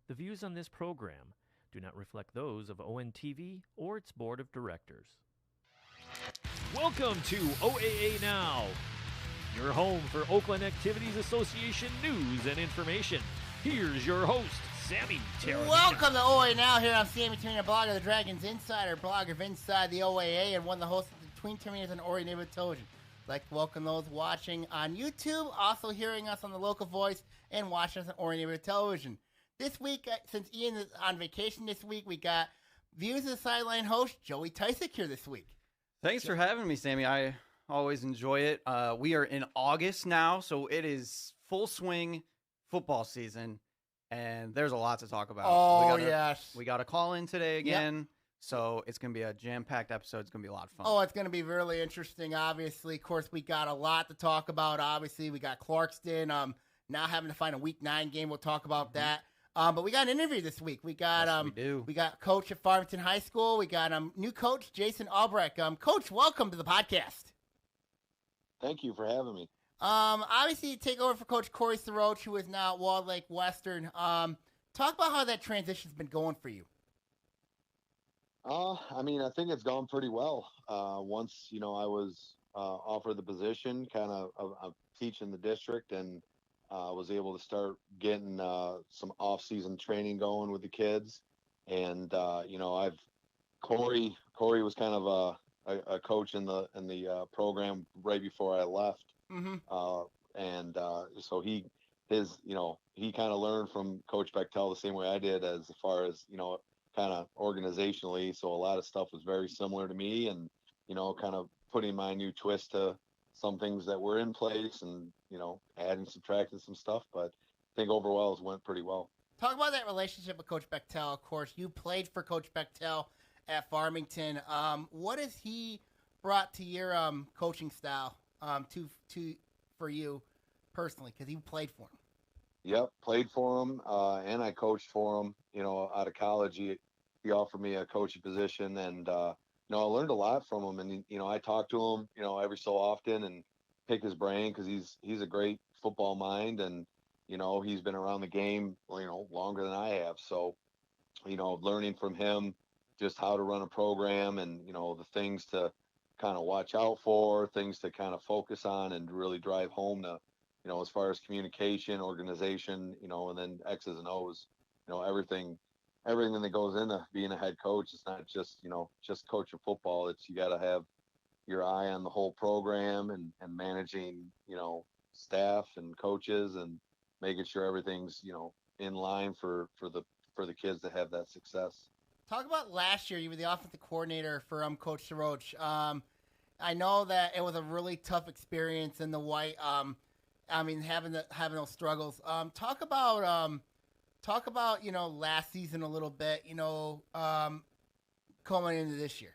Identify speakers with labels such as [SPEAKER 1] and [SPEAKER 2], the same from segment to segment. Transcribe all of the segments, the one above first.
[SPEAKER 1] The views on this program do not reflect those of ONTV or its board of directors. Welcome to OAA Now, your home for Oakland Activities Association news and information. Here's your host, Sammy Taormina.
[SPEAKER 2] Welcome to OAA Now. Here I'm Sammy Taormina, blogger of the Dragons Insider, blogger of Inside the OAA, and one of the hosts of the Twin Terminators and Ori Neighborhood Television. I'd like to welcome those watching on YouTube, also hearing us on the Local Voice, and watching us on Ori Neighborhood Television. This week, since Ian is on vacation this week, we got Views of the Sideline host, Joey Tysick, here this week.
[SPEAKER 3] Thanks for having me, Sammy. I always enjoy it. We are in August now, so it is full swing football season, and there's a lot to talk about.
[SPEAKER 2] Oh, yes.
[SPEAKER 3] We got a call in today again, so it's going to be a jam-packed episode. It's going to be a lot of fun.
[SPEAKER 2] Oh, it's going to be really interesting, obviously. Of course, we got a lot to talk about, obviously. We got Clarkston now having to find a Week 9 game. We'll talk about that. But we got an interview this week. We got we got coach at Farmington High School. We got new coach Jason Albrecht. Coach, welcome to the podcast.
[SPEAKER 4] Thank you for having me.
[SPEAKER 2] Obviously you take over for Coach Corey Soroch, who is now at Walled Lake Western. Talk about how that transition's been going for you.
[SPEAKER 4] I think it's gone pretty well. Once I was offered the position, kind of teaching the district, and was able to start getting some off-season training going with the kids. And Corey was kind of a coach in the program right before I left.
[SPEAKER 2] Mm-hmm.
[SPEAKER 4] So he kind of learned from Coach Bechtel the same way I did, as far as kind of organizationally. So a lot of stuff was very similar to me, and kind of putting my new twist to some things that were in place, and adding, subtracting some stuff. But I think overall it went pretty well.
[SPEAKER 2] Talk about that relationship with Coach Bechtel. Of course, you played for Coach Bechtel at Farmington. What has he brought to your coaching style for you personally? Because you played for him.
[SPEAKER 4] Yep, played for him, and I coached for him. Out of college, he offered me a coaching position, and I learned a lot from him. And I talk to him, every so often, and pick his brain, because he's a great football mind, and he's been around the game longer than I have. So learning from him just how to run a program, and the things to kind of watch out for, things to kind of focus on, and really drive home to as far as communication, organization, and then X's and O's, everything that goes into being a head coach. It's not just just coaching football. It's, you got to have your eye on the whole program, and managing staff and coaches, and making sure everything's in line for the kids to have that success.
[SPEAKER 2] Talk about last year. You were the offensive coordinator for Coach Soroch. I know that it was a really tough experience in the white. Having those struggles. Talk about last season a little bit. Coming into this year.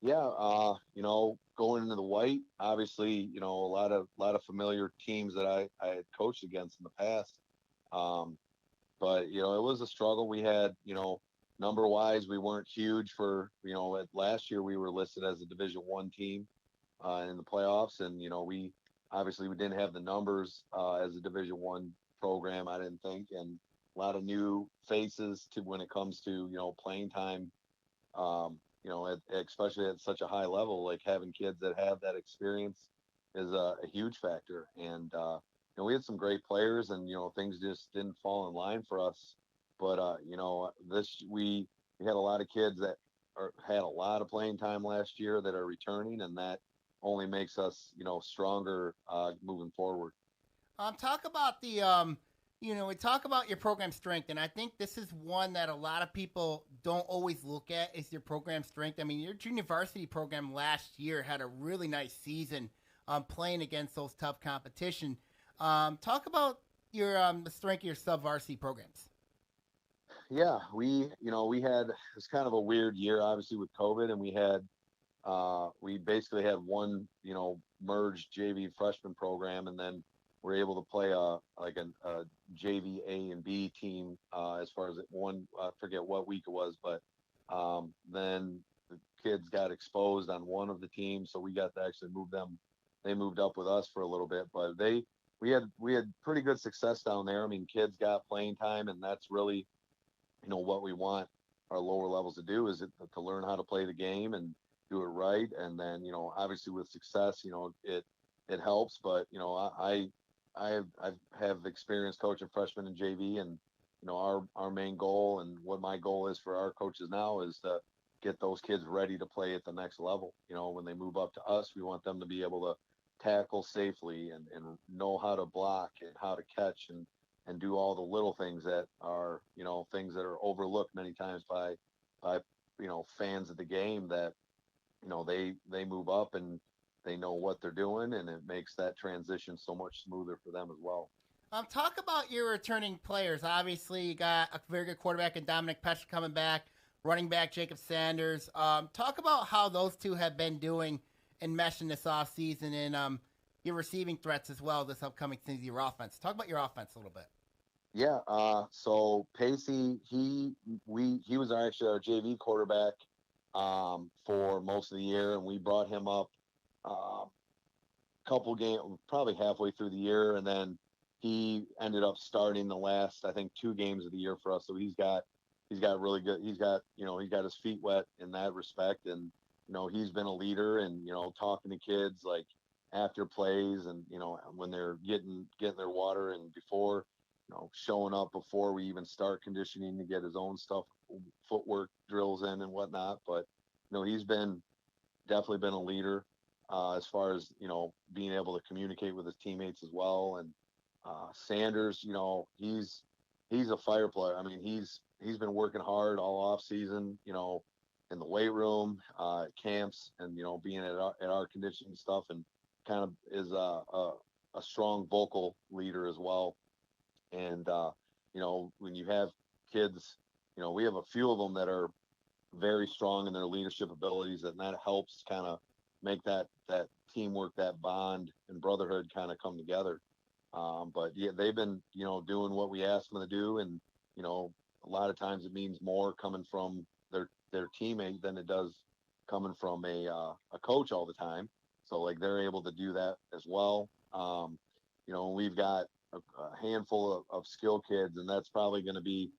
[SPEAKER 4] Yeah, going into the white, obviously, a lot of familiar teams that I had coached against in the past. But it was a struggle. We had, number wise, we weren't huge for, last year we were listed as a Division I team in the playoffs, and we didn't have the numbers as a Division I program, I didn't think, and a lot of new faces to when it comes to playing time. Especially at such a high level, like having kids that have that experience is a huge factor. And we had some great players, and things just didn't fall in line for us. But we had a lot of kids that had a lot of playing time last year that are returning, and that only makes us stronger moving forward.
[SPEAKER 2] Talk about the we talk about your program strength, and I think this is one that a lot of people don't always look at, is your program strength. I mean, your junior varsity program last year had a really nice season playing against those tough competition. Talk about your the strength of your sub-varsity programs.
[SPEAKER 4] Yeah, we had, it's kind of a weird year, obviously, with COVID, and we basically had one, merged JV freshman program, and then we're able to play a JV A and B team as far as one, I forget what week it was, but then the kids got exposed on one of the teams, so we got to actually move them. They moved up with us for a little bit, but we had pretty good success down there. I mean, kids got playing time, and that's really, what we want our lower levels to do is to learn how to play the game and do it right. And then, obviously with success, it helps. But I have experience coaching freshmen in JV, and our main goal and what my goal is for our coaches now is to get those kids ready to play at the next level. When they move up to us, we want them to be able to tackle safely and know how to block and how to catch and do all the little things that are, things that are overlooked many times by fans of the game, that, they move up and they know what they're doing, and it makes that transition so much smoother for them as well.
[SPEAKER 2] Talk about your returning players. Obviously, you got a very good quarterback in Dominic Pesce coming back, running back Jacob Sanders. Talk about how those two have been doing and meshing this offseason, and your receiving threats as well this upcoming season, your offense. Talk about your offense a little bit.
[SPEAKER 4] Yeah, so Pacey, he was actually our JV quarterback for most of the year, and we brought him up couple games, probably halfway through the year, and then he ended up starting the last, I think, 2 games of the year for us. So he's got really good. He's got his feet wet in that respect, and he's been a leader, and talking to kids like after plays, and when they're getting their water, and before, showing up before we even start conditioning to get his own stuff, footwork drills in and whatnot. But he's definitely been a leader as far as being able to communicate with his teammates as well. And Sanders, he's a fire player. I mean, he's been working hard all off season, in the weight room, camps, and being at our conditioning stuff, and kind of is a strong vocal leader as well. And when you have kids, we have a few of them that are very strong in their leadership abilities, and that helps kind of make that teamwork, that bond and brotherhood kind of come together. But yeah, they've been, doing what we ask them to do. And, a lot of times it means more coming from their teammate than it does coming from a coach all the time. So like they're able to do that as well. We've got a handful of skill kids, and that's probably going to be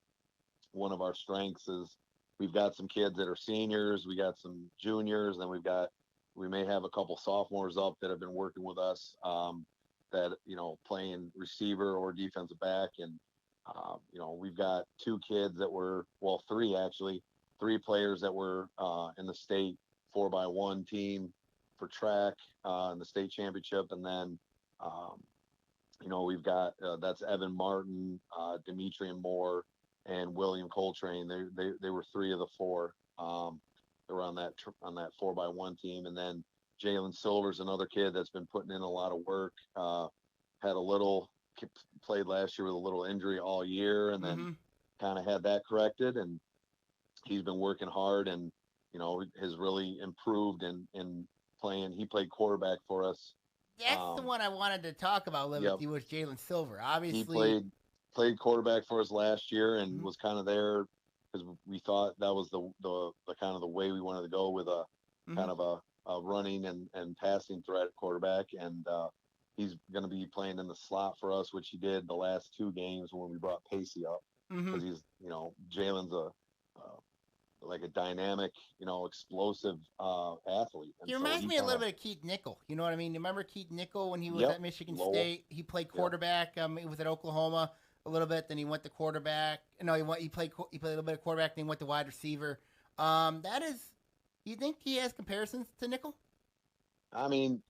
[SPEAKER 4] one of our strengths. Is we've got some kids that are seniors, we got some juniors, and we may have a couple sophomores up that have been working with us, that, playing receiver or defensive back. And, we've got 2 kids that were, well, 3 actually, 3 players that were in the state 4x1 team for track in the state championship. And then, we've got, that's Evan Martin, Demetrian Moore, and William Coltrane. They were 3 of the 4. They were on that 4x1 team. And then Jalen Silver's another kid that's been putting in a lot of work. Played last year with a little injury all year, and then kind of had that corrected. And he's been working hard, and has really improved in playing. He played quarterback for us.
[SPEAKER 2] That's the one I wanted to talk about with you, was Jalen Silver. Obviously,
[SPEAKER 4] he played quarterback for us last year, and was kind of there because we thought that was the kind of the way we wanted to go, with a kind of a running and passing threat at quarterback. And he's going to be playing in the slot for us, which he did the last 2 games when we brought Pacey up, because he's, Jalen's like a dynamic, explosive athlete. And
[SPEAKER 2] he reminds me a little bit of Keith Nickel. You know what I mean? Remember Keith Nickel when he was at Michigan State? He played quarterback. He was at Oklahoma a little bit. Then he went to quarterback. No, he played a little bit of quarterback. Then he went to wide receiver. You think he has comparisons to Nickel?
[SPEAKER 4] I mean,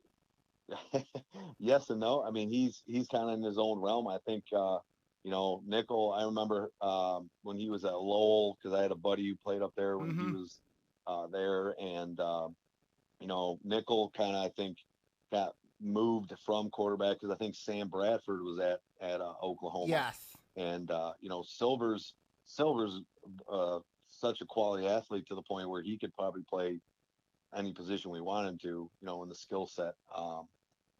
[SPEAKER 4] yes and no. I mean, he's kind of in his own realm. I think, Nickel, I remember when he was at Lowell, because I had a buddy who played up there when he was there. And, Nickel kind of, I think, got moved from quarterback because I think Sam Bradford was at Oklahoma.
[SPEAKER 2] Yes.
[SPEAKER 4] And, Silver's such a quality athlete to the point where he could probably play any position we want him to, in the skill set.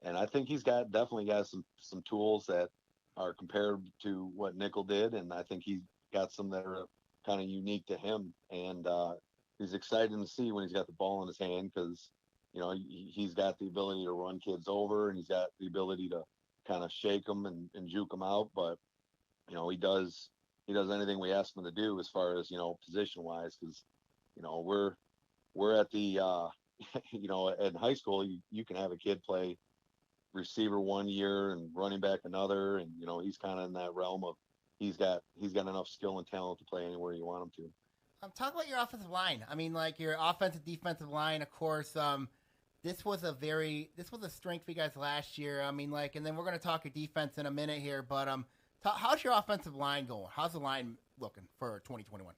[SPEAKER 4] And I think he's definitely got some tools that are compared to what Nickel did. And I think he's got some that are kind of unique to him. And he's exciting to see when he's got the ball in his hand, because, he's got the ability to run kids over, and he's got the ability to kind of shake them and juke them out, but he does anything we ask him to do as far as position wise, because we're at the in high school you can have a kid play receiver 1 year and running back another, and he's kind of in that realm of he's got enough skill and talent to play anywhere you want him to.
[SPEAKER 2] Talk about your offensive line. I mean, like your offensive defensive line, of course. This was a strength for you guys last year. I mean, like, and then we're going to talk your defense in a minute here, but how's your offensive line going? How's the line looking for 2021?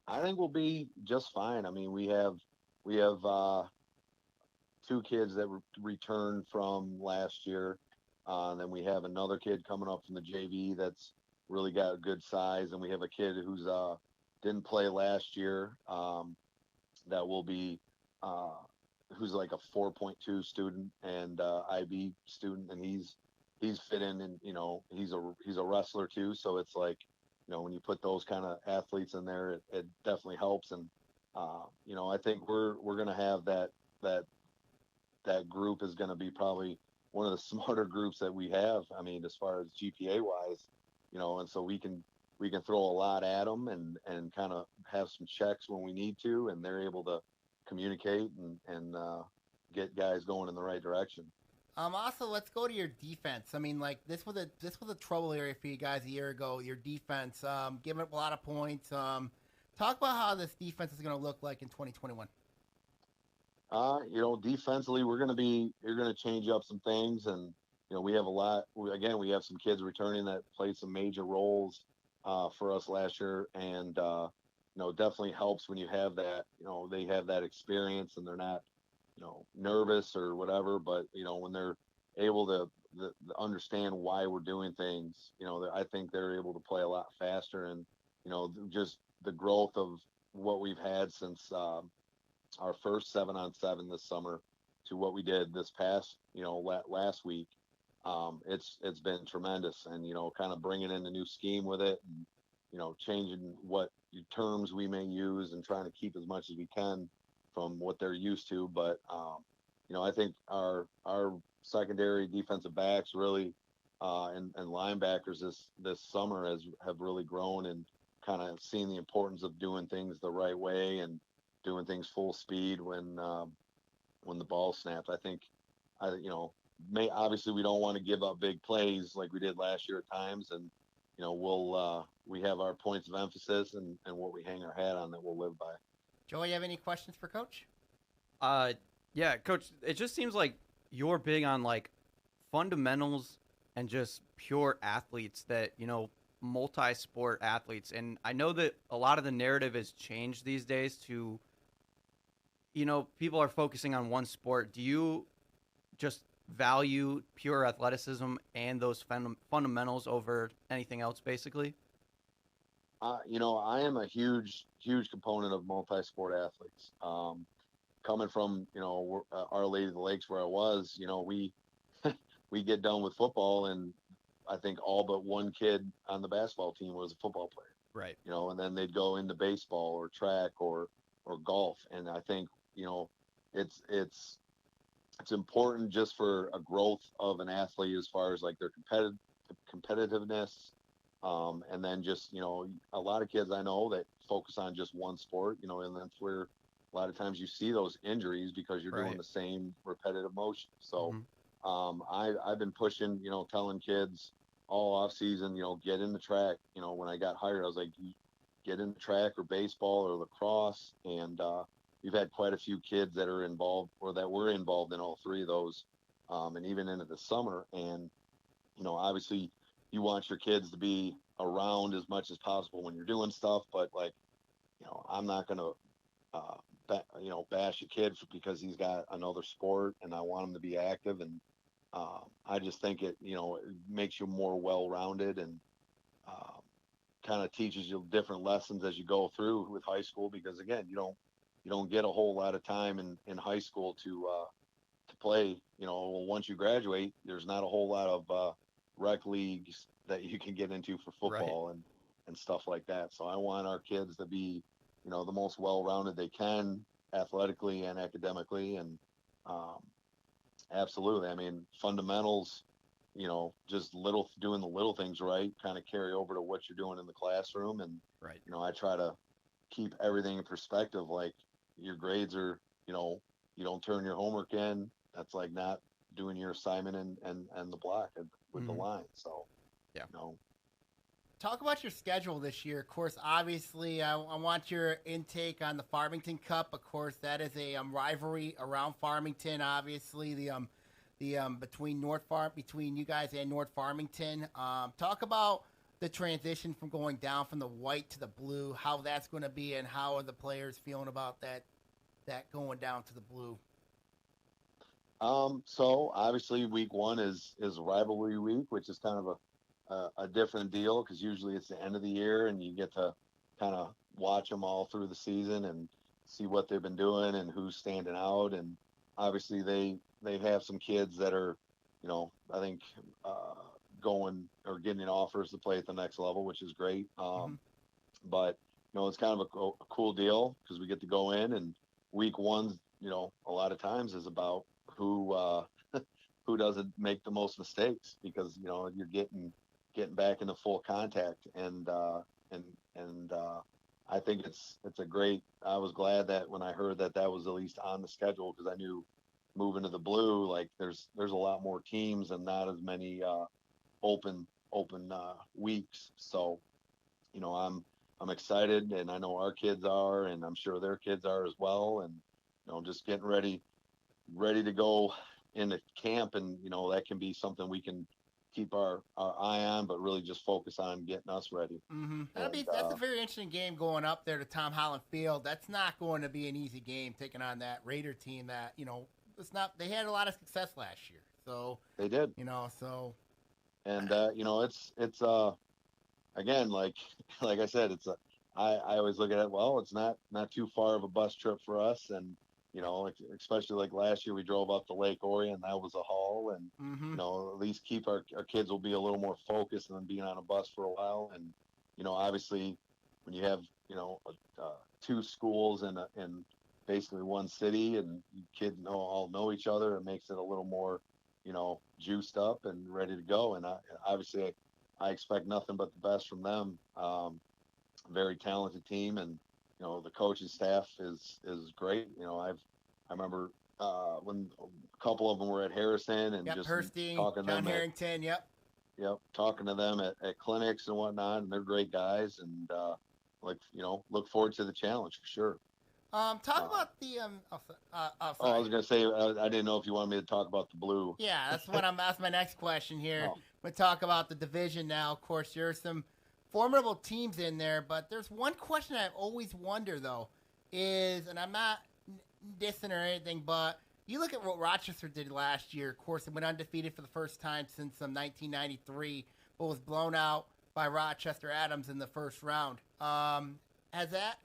[SPEAKER 4] I think we'll be just fine. I mean, we have two kids that returned from last year. And then we have another kid coming up from the JV that's really got a good size. And we have a kid who's didn't play last year that will be who's like a 4.2 student and IB student. And he's fit in, and he's a wrestler too. So it's like, when you put those kind of athletes in there, it definitely helps. And I think we're going to have that group is going to be probably one of the smarter groups that we have. I mean, as far as GPA wise, and so we can throw a lot at them and kind of have some checks when we need to, and they're able to communicate and get guys going in the right direction.
[SPEAKER 2] Also, let's go to your defense. I mean, like this was a trouble area for you guys a year ago. Your defense, giving up a lot of points. Talk about how this defense is going to look like in 2021.
[SPEAKER 4] Defensively, you're going to change up some things, and we have we have some kids returning that played some major roles for us last year, and definitely helps when you have that. They have that experience, and they're not nervous or whatever, but when they're able to understand why we're doing things, I think they're able to play a lot faster, and just the growth of what we've had since our first 7-on-7 this summer to what we did this past last week, it's been tremendous, and kind of bringing in the new scheme with it, and changing what terms we may use and trying to keep as much as we can from what they're used to. But I think our secondary defensive backs really and linebackers this summer have really grown and kind of seen the importance of doing things the right way and doing things full speed when the ball snaps. I think obviously we don't want to give up big plays like we did last year at times, and we have our points of emphasis and what we hang our hat on that we'll live by.
[SPEAKER 2] Joey, you have any questions for Coach?
[SPEAKER 3] Yeah, Coach, it just seems like you're big on like fundamentals and just pure athletes that, multi-sport athletes. And I know that a lot of the narrative has changed these days to, people are focusing on one sport. Do you just value pure athleticism and those fundamentals over anything else, basically?
[SPEAKER 4] I am a huge component of multi-sport athletes. Coming from, Our Lady of the Lakes where I was, we get done with football, and I think all but one kid on the basketball team was a football player.
[SPEAKER 3] Right.
[SPEAKER 4] And then they'd go into baseball or track or golf. And I think, it's important just for a growth of an athlete as far as like their competitiveness. And then just, a lot of kids I know that focus on just one sport, and that's where a lot of times you see those injuries because you're doing the same repetitive motion. So I've been pushing, telling kids all off season, get in the track. When I got hired, I was like, get in the track or baseball or lacrosse. And we've had quite a few kids that are involved or that were involved in all three of those, and even into the summer. And, obviously you want your kids to be around as much as possible when you're doing stuff, but like, I'm not going to, bash a kid because he's got another sport and I want him to be active. And I just think it makes you more well-rounded and kind of teaches you different lessons as you go through with high school, because again, you don't get a whole lot of time in high school to play. Once you graduate, there's not a whole lot of rec leagues that you can get into for football and stuff like that. So I want our kids to be, the most well-rounded they can athletically and academically. And absolutely. I mean, fundamentals, just doing the little things right, kind of carry over to what you're doing in the classroom. And,
[SPEAKER 3] Right.
[SPEAKER 4] I try to keep everything in perspective. Like your grades are, you don't turn your homework in. That's like not doing your assignment and the block with the line. So,
[SPEAKER 3] Yeah.
[SPEAKER 2] Talk about your schedule this year. Of course, obviously, I want your intake on the Farmington Cup. Of course, that is a rivalry around Farmington. Obviously, the between you guys and North Farmington. Talk about the transition from going down from the white to the blue. How that's going to be, and how are the players feeling about that going down to the blue?
[SPEAKER 4] So obviously week 1 is rivalry week, which is kind of a different deal, because usually it's the end of the year and you get to kind of watch them all through the season and see what they've been doing and who's standing out. And obviously they have some kids that are, I think, going or getting offers to play at the next level, which is great. But, it's kind of a cool deal, because we get to go in, and week 1, a lot of times is about who doesn't make the most mistakes, because, you're getting back into full contact. And I think it's a great, I was glad that when I heard that was at least on the schedule, because I knew moving to the blue, like there's a lot more teams and not as many open weeks. So, I'm excited, and I know our kids are, and I'm sure their kids are as well. And, just getting ready to go into camp. And, that can be something we can keep our eye on, but really just focus on getting us ready.
[SPEAKER 2] That's a very interesting game going up there to Tom Holland Field. That's not going to be an easy game, taking on that Raider team that, it's not, they had a lot of success last year. So
[SPEAKER 4] they did,
[SPEAKER 2] so.
[SPEAKER 4] And, it's again, like I said, I always look at it, well, it's not too far of a bus trip for us. And, especially like last year, we drove up to Lake Orion. That was a haul. And, at least keep our kids will be a little more focused than being on a bus for a while. And, obviously when you have, 2 schools in basically one city, and kids all know each other, it makes it a little more, juiced up and ready to go. And obviously I expect nothing but the best from them. Very talented team, and the coaching staff is great. I remember when a couple of them were at Harrison, and just
[SPEAKER 2] Hurstein,
[SPEAKER 4] talking to
[SPEAKER 2] John
[SPEAKER 4] them
[SPEAKER 2] Harrington,
[SPEAKER 4] talking to them at clinics and whatnot, and they're great guys. And look forward to the challenge for sure.
[SPEAKER 2] Talk about the
[SPEAKER 4] I was gonna say I didn't know if you wanted me to talk about the blue.
[SPEAKER 2] Yeah, that's my next question here. We talk about the division now. Of course, there's some formidable teams in there, but there's one question I always wonder though, and I'm not dissing or anything, but you look at what Rochester did last year. Of course, it went undefeated for the first time since 1993, but was blown out by Rochester Adams in the first round. Has that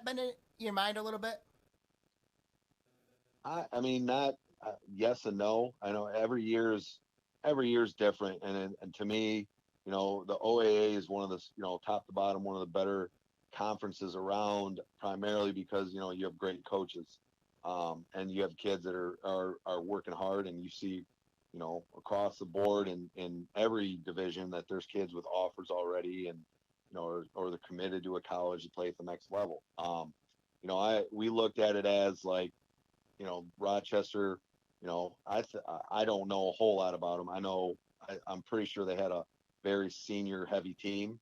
[SPEAKER 2] been in your mind a little bit?
[SPEAKER 4] I mean, not yes and no. I know every year's different, and to me, the OAA is one of the top to bottom one of the better conferences around, primarily because you have great coaches, and you have kids that are working hard, and you see across the board in every division that there's kids with offers already, and or they're committed to a college to play at the next level. We looked at it as like, Rochester, I don't know a whole lot about them. I'm pretty sure they had a very senior heavy team.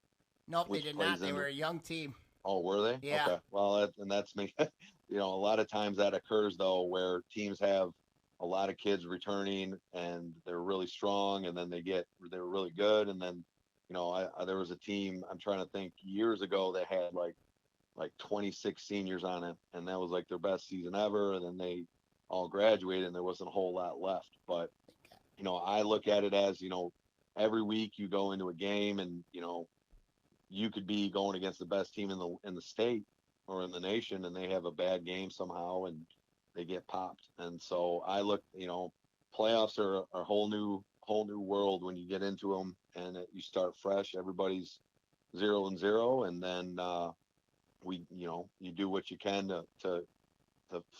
[SPEAKER 2] Nope, they did not. They were a young team.
[SPEAKER 4] Oh, were they?
[SPEAKER 2] Yeah.
[SPEAKER 4] Okay. Well, that's me. A lot of times that occurs though, where teams have a lot of kids returning and they're really strong, and then they're really good. And then, there was a team, I'm trying to think, years ago that had like 26 seniors on it, and that was like their best season ever. And then they all graduated and there wasn't a whole lot left. But, I look at it as, every week you go into a game and, you could be going against the best team in the state or in the nation, and they have a bad game somehow and they get popped. And so I look, playoffs are a whole new world when you get into them, and you start fresh. Everybody's 0-0, and then you do what you can to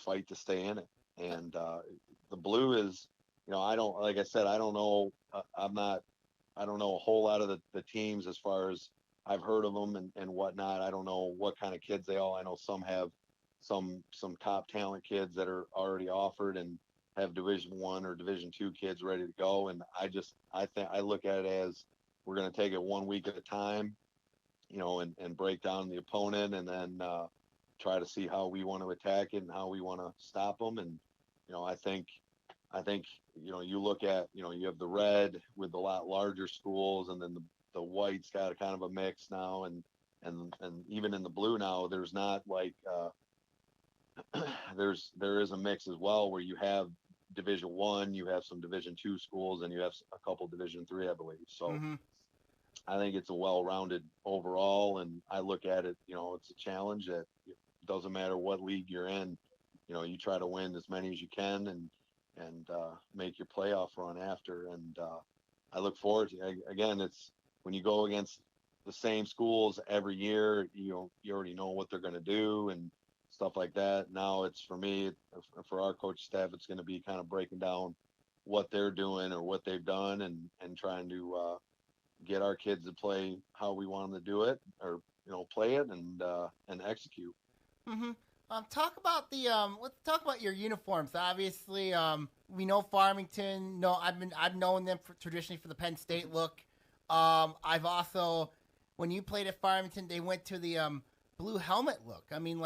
[SPEAKER 4] fight to stay in it. And the blue is, I don't know I don't know a whole lot of the teams as far as I've heard of them and whatnot. I don't know what kind of kids they all. I know some have some top talent kids that are already offered and have Division I or Division II kids ready to go. And I look at it as we're going to take it 1 week at a time, and break down the opponent, and then try to see how we want to attack it and how we want to stop them. And I think you look at you have the red with a lot larger schools, and then the white's got a kind of a mix now, and even in the blue now, there's not like there is a mix as well where you have Division I, you have some Division II schools, and you have a couple Division III, I believe. So I think it's a well-rounded overall, and I look at it, it's a challenge that it doesn't matter what league you're in, you try to win as many as you can and make your playoff run after. And I look forward to it. Again, it's when you go against the same schools every year, you already know what they're going to do and stuff like that. Now it's for our coach staff, it's going to be kind of breaking down what they're doing or what they've done and trying to get our kids to play how we want them to do it, or play it and execute.
[SPEAKER 2] Talk about let's talk about your uniforms. Obviously, we know Farmington. No, I've known them traditionally for the Penn State look. I've also, when you played at Farmington, they went to the blue helmet look. I mean,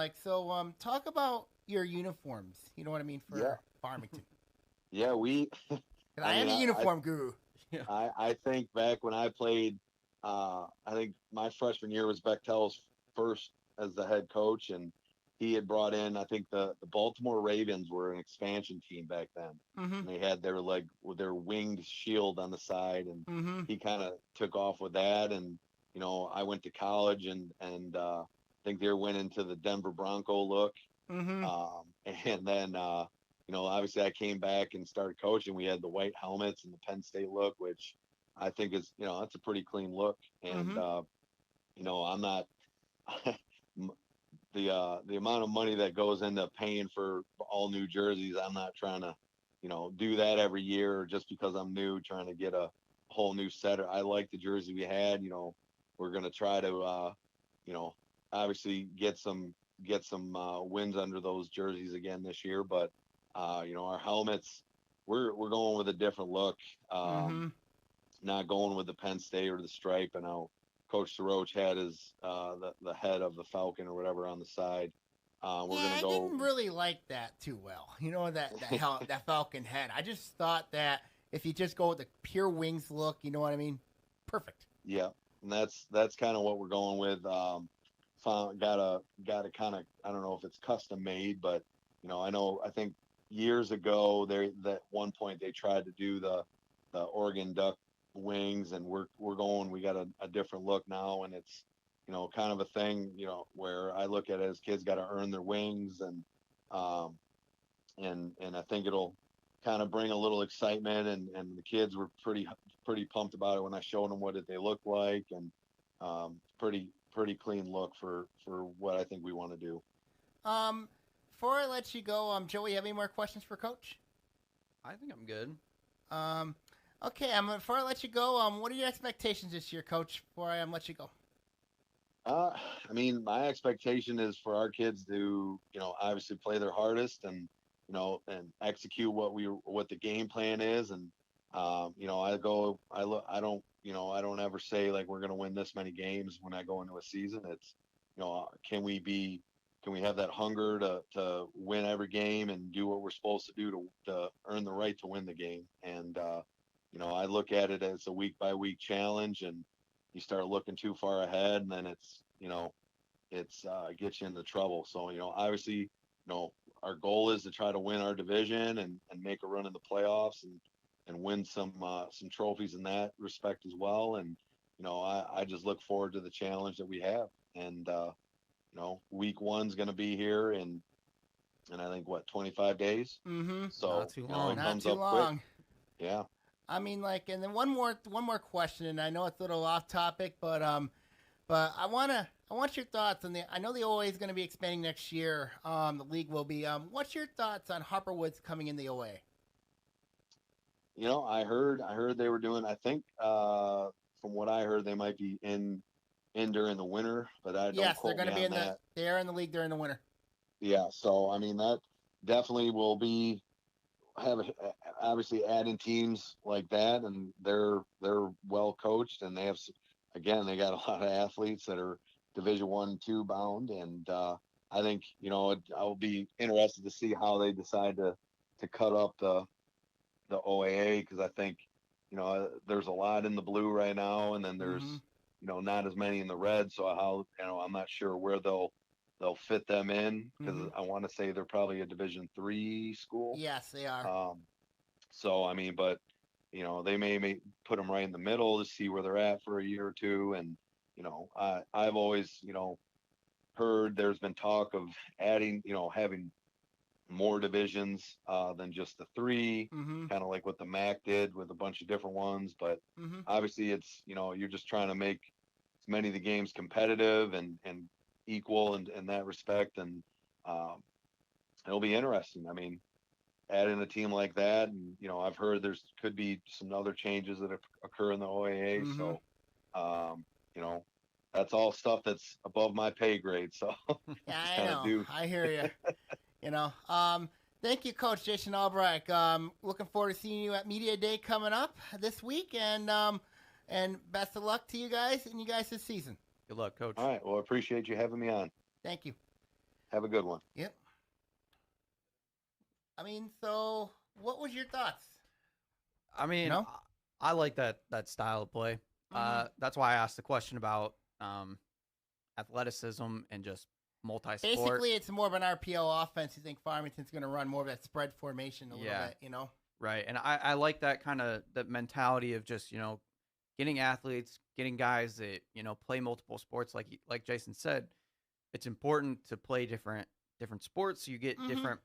[SPEAKER 2] talk about your uniforms. You know what I mean for Farmington.
[SPEAKER 4] Yeah,
[SPEAKER 2] I am a uniform guru.
[SPEAKER 4] I think back when I played, I think my freshman year was Bechtel's first as the head coach, and he had brought in, I think the Baltimore Ravens were an expansion team back then. And they had their winged shield on the side, and he kind of took off with that. And I went to college and I think they went into the Denver Bronco look. And then obviously I came back and started coaching. We had the white helmets and the Penn State look, which I think is that's a pretty clean look. And I'm not the amount of money that goes into paying for all new jerseys. I'm not trying to do that every year just because I'm new, trying to get a whole new set. I like the jersey we had. We're going to try to obviously get some wins under those jerseys again this year, but our helmets, we're going with a different look. Not going with the Penn State or the stripe. And now Coach Soroch had his the head of the Falcon or whatever on the side. We're gonna go.
[SPEAKER 2] I didn't really like that too well. That Falcon head. I just thought that if you just go with the pure wings look, you know what I mean? Perfect.
[SPEAKER 4] Yeah, and that's kind of what we're going with. Got a kind of, I don't know if it's custom made, but I think years ago at one point they tried to do the Oregon Duck wings, and we got a different look now, and it's kind of a thing where I look at it as kids got to earn their wings, and I think it'll kind of bring a little excitement, and the kids were pretty pumped about it when I showed them what they look like, and pretty clean look for what I think we want to do.
[SPEAKER 2] Before I let you go, Joey, you have any more questions for Coach?
[SPEAKER 3] I think I'm good.
[SPEAKER 2] Okay, before I let you go, what are your expectations this year, Coach, before I let you go?
[SPEAKER 4] I mean, my expectation is for our kids to, obviously play their hardest and execute what the game plan is. And, I don't ever say like, we're going to win this many games when I go into a season. It's, can we have that hunger to win every game and do what we're supposed to do to earn the right to win the game. And, I look at it as a week by week challenge, and you start looking too far ahead, and then it's gets you into trouble. So, obviously, our goal is to try to win our division and make a run in the playoffs and win some trophies in that respect as well. And, I just look forward to the challenge that we have. And, week 1's going to be here in I think 25 days. So
[SPEAKER 3] not too long.
[SPEAKER 4] It
[SPEAKER 2] Not
[SPEAKER 4] comes
[SPEAKER 2] too
[SPEAKER 4] up
[SPEAKER 2] long.
[SPEAKER 4] quick. Yeah.
[SPEAKER 2] I mean, and then one more question, and I know it's a little off topic, but I want your thoughts on I know the OA is going to be expanding next year. The league will be. What's your thoughts on Harper Woods coming in the OA?
[SPEAKER 4] I heard they were doing. I think from what I heard, they might be in during the winter, but I don't
[SPEAKER 2] Yes, they're
[SPEAKER 4] quote
[SPEAKER 2] going
[SPEAKER 4] me
[SPEAKER 2] to be
[SPEAKER 4] on that.
[SPEAKER 2] they are in the league during the winter.
[SPEAKER 4] Yeah, so I mean that definitely will be obviously adding teams like that, and they're well coached, and they have again they got a lot of athletes that are Division 1, 2 bound, and I think I'll be interested to see how they decide to cut up the OAA, because I think there's a lot in the blue right now, and then there's not as many in the red, so how I'm not sure where they'll fit them in, because I want to say they're probably a Division 3 school.
[SPEAKER 2] Yes, they are.
[SPEAKER 4] So I mean, but they may put them right in the middle to see where they're at for a year or two, and I've always heard there's been talk of adding having more divisions than just the 3, kind of like what the MAC did with a bunch of different ones. But obviously, it's you're just trying to make as many of the games competitive and equal in that respect, and it'll be interesting. I mean, adding a team like that, and I've heard could be some other changes that occur in the OAA. So, that's all stuff that's above my pay grade. So,
[SPEAKER 2] yeah, I know. I hear you. Thank you, Coach Jason Albrecht. Looking forward to seeing you at Media Day coming up this week, and best of luck to you guys and you guys this season.
[SPEAKER 3] Good luck, Coach.
[SPEAKER 4] All right. Well, I appreciate you having me on.
[SPEAKER 2] Thank you.
[SPEAKER 4] Have a good one.
[SPEAKER 2] Yep. I mean, so what was your thoughts?
[SPEAKER 3] I mean, I like that style of play. That's why I asked the question about athleticism and just multi-sport.
[SPEAKER 2] Basically, it's more of an RPO offense. You think Farmington's going to run more of that spread formation a little bit,
[SPEAKER 3] Right, and I like that kind of that mentality of just getting athletes, getting guys that play multiple sports. Like Jason said, it's important to play different sports. So you get different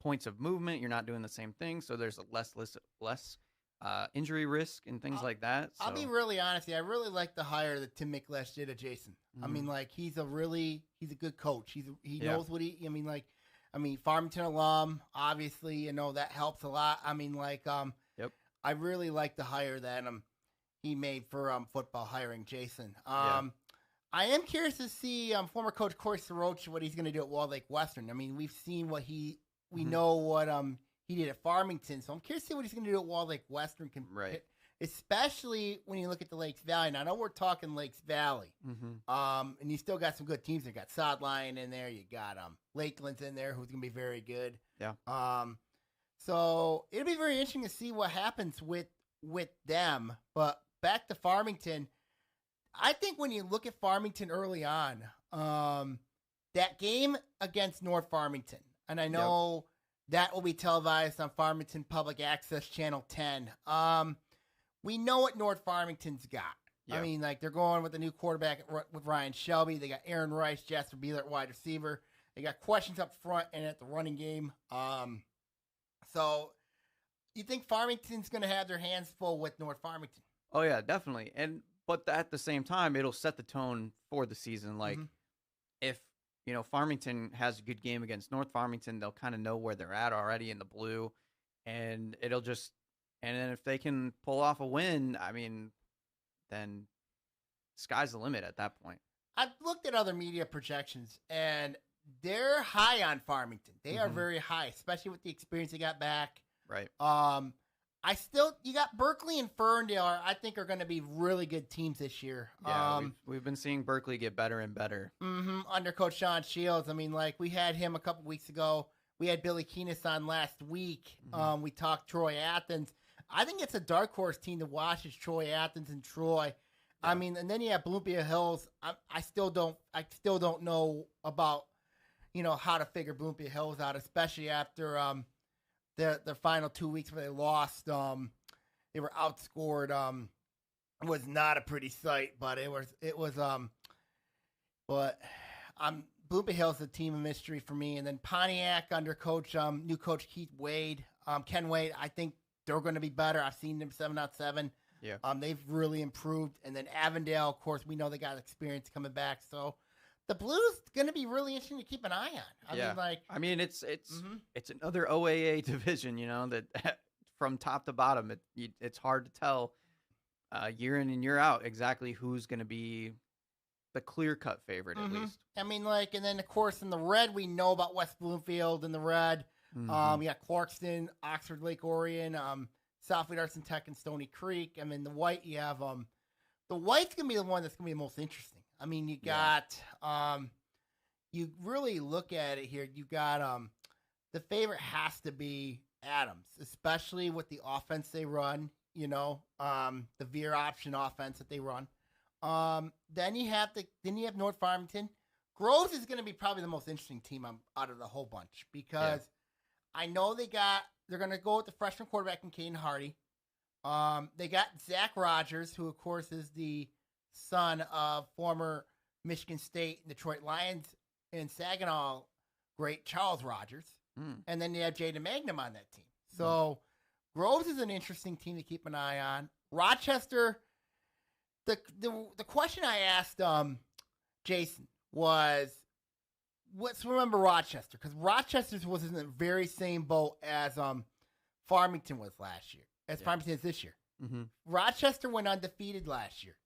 [SPEAKER 3] points of movement. You're not doing the same thing, so there's less injury risk and things like that. So.
[SPEAKER 2] I'll be really honest with you. I really like the hire that Tim Miklesh did of Jason. I mean, he's a good coach. He knows what Farmington alum, obviously, that helps a lot. I mean, I really like the hire that he made for football, hiring Jason. I am curious to see former coach Corey Soroch, what he's going to do at Walled Lake Western. I mean, we've seen we know what he did at Farmington, so I'm curious to see what he's going to do at Walled Lake Western.
[SPEAKER 3] Right.
[SPEAKER 2] Especially when you look at the Lakes Valley. Now, I know we're talking Lakes Valley, and you still got some good teams. You got Sod Lion in there. You got Lakeland's in there, who's going to be very good.
[SPEAKER 3] Yeah.
[SPEAKER 2] So it'll be very interesting to see what happens with them. But back to Farmington, I think when you look at Farmington early on, that game against North Farmington, and I know that will be televised on Farmington Public Access Channel 10. We know what North Farmington's got. I mean, they're going with the new quarterback with Ryan Shelby. They got Aaron Rice, Jasper Beeler at wide receiver. They got questions up front and at the running game. So you think Farmington's going to have their hands full with North Farmington?
[SPEAKER 3] Oh, yeah, definitely. But at the same time, it'll set the tone for the season. If Farmington has a good game against North Farmington, they'll kind of know where they're at already in the blue, and then if they can pull off a win, I mean, then sky's the limit at that point.
[SPEAKER 2] I've looked at other media projections, and they're high on Farmington. They are very high, especially with the experience they got back.
[SPEAKER 3] Right.
[SPEAKER 2] You got Berkeley and Ferndale, I think, are going to be really good teams this year.
[SPEAKER 3] Yeah, we've been seeing Berkeley get better and better.
[SPEAKER 2] Under Coach Sean Shields. I mean, we had him a couple weeks ago. We had Billy Keenis on last week. We talked Troy Athens. I think it's a dark horse team to watch is Troy Athens and Troy. Yeah. I mean, and then you have Bloomfield Hills. I still don't know about, how to figure Bloomfield Hills out, especially after the final 2 weeks where they lost. They were outscored. It was not a pretty sight, but Bloomfield Hills is a team of mystery for me. And then Pontiac under new coach Keith Wade, Ken Wade, I think they're going to be better. I've seen them 7-on-7.
[SPEAKER 3] Yeah.
[SPEAKER 2] They've really improved. And then Avondale, of course, we know they got experience coming back. So the Blues going to be really interesting to keep an eye on.
[SPEAKER 3] I mean, it's another OAA division, that from top to bottom. It's hard to tell year in and year out exactly who's going to be the clear-cut favorite, at least.
[SPEAKER 2] I mean, like, and then, of course, in the red, we know about West Bloomfield in the red.
[SPEAKER 3] Mhm.
[SPEAKER 2] We got Clarkston, Oxford, Lake Orion, Southfield Arts and Tech, and Stony Creek. I mean, the white, you have the white's going to be the one that's going to be the most interesting. I mean, you got you really look at it here. You got the favorite has to be Adams, especially with the offense they run, the veer option offense that they run. Then you have North Farmington. Groves is going to be probably the most interesting team out of the whole bunch because I know they're going to go with the freshman quarterback in Caden Hardy. They got Zach Rogers, who of course is the son of former Michigan State and Detroit Lions and Saginaw great Charles Rogers. And then you have Jaden Magnum on that team. So Groves is an interesting team to keep an eye on. Rochester, the question I asked Jason was, let's remember Rochester, because Rochester was in the very same boat as Farmington was last year, as Farmington is this year. Rochester went undefeated last year,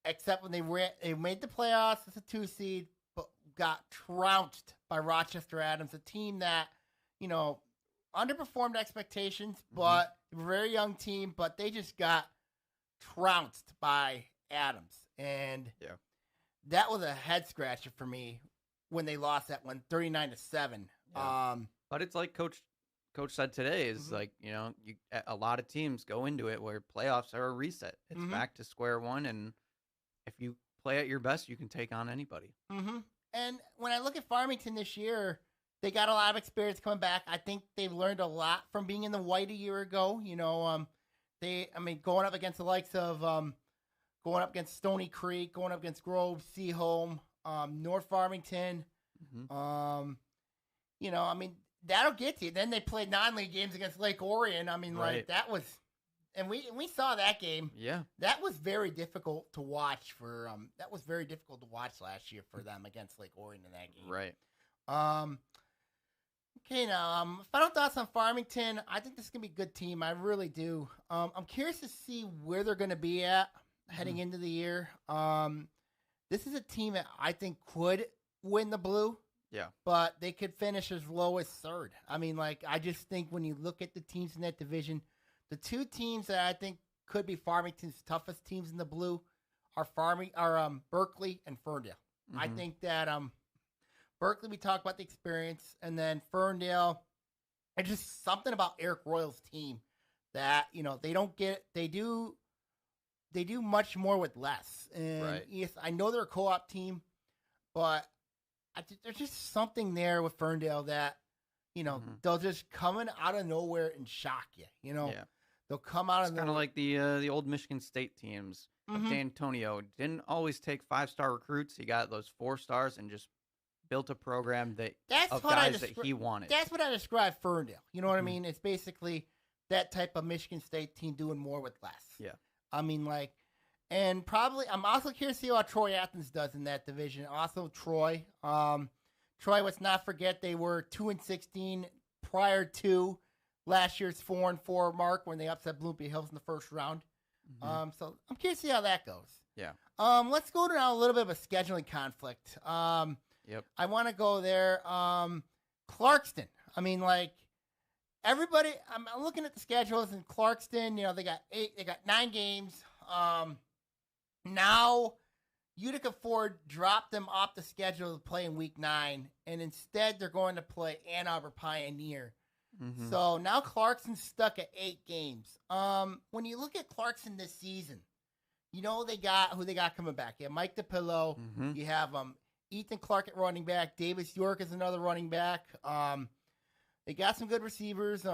[SPEAKER 2] except when they made the playoffs as a 2 seed, but got trounced by Rochester Adams, a team that, underperformed expectations, but a very young team, but they just got trounced by Adams. And that was a head scratcher for me when they lost that one, 39-7.
[SPEAKER 3] But it's like Coach said today is like, a lot of teams go into it where playoffs are a reset. It's back to square one. And if you play at your best, you can take on anybody.
[SPEAKER 2] And when I look at Farmington this year, they got a lot of experience coming back. I think they've learned a lot from being in the white a year ago. Going up against the likes of going up against Stony Creek, going up against Grove, Seaholm, North Farmington. That'll get you. Then they played non-league games against Lake Orion. That was, and we saw that game.
[SPEAKER 3] Yeah,
[SPEAKER 2] that was very difficult to watch last year for them against Lake Orion in that game.
[SPEAKER 3] Right.
[SPEAKER 2] Okay, now final thoughts on Farmington. I think this is gonna be a good team. I really do. I'm curious to see where they're gonna be at heading into the year. This is a team that I think could win the blue.
[SPEAKER 3] Yeah.
[SPEAKER 2] But they could finish as low as third. I just think when you look at the teams in that division, the two teams that I think could be Farmington's toughest teams in the blue are Berkeley and Ferndale. I think that Berkeley, we talk about the experience, and then Ferndale, it's just something about Eric Royal's team that, they do much more with less. And yes, I know they're a co-op team, but there's just something there with Ferndale that, they'll just come in out of nowhere and shock you. They'll come out of
[SPEAKER 3] kind of like the old Michigan State teams. D'Antonio didn't always take 5-star recruits. He got those 4 stars and just built a program that he wanted.
[SPEAKER 2] That's what I describe Ferndale. You know what I mean? It's basically that type of Michigan State team doing more with less.
[SPEAKER 3] Yeah.
[SPEAKER 2] And probably I'm also curious to see how Troy Athens does in that division. Also Troy. Troy, let's not forget they were 2-16 prior to last year's 4-4 mark when they upset Bloomfield Hills in the first round. So I'm curious to see how that goes.
[SPEAKER 3] Yeah.
[SPEAKER 2] Let's go to now a little bit of a scheduling conflict. I want to go there. Clarkston. Everybody, I'm looking at the schedules in Clarkston. They got 9 games. Now Utica Ford dropped them off the schedule to play in week 9, and instead they're going to play Ann Arbor Pioneer. So now Clarkson's stuck at 8 games. When you look at Clarkson this season, they got who they got coming back. You have Mike DePillo. You have Ethan Clark at running back. Davis York is another running back. They got some good receivers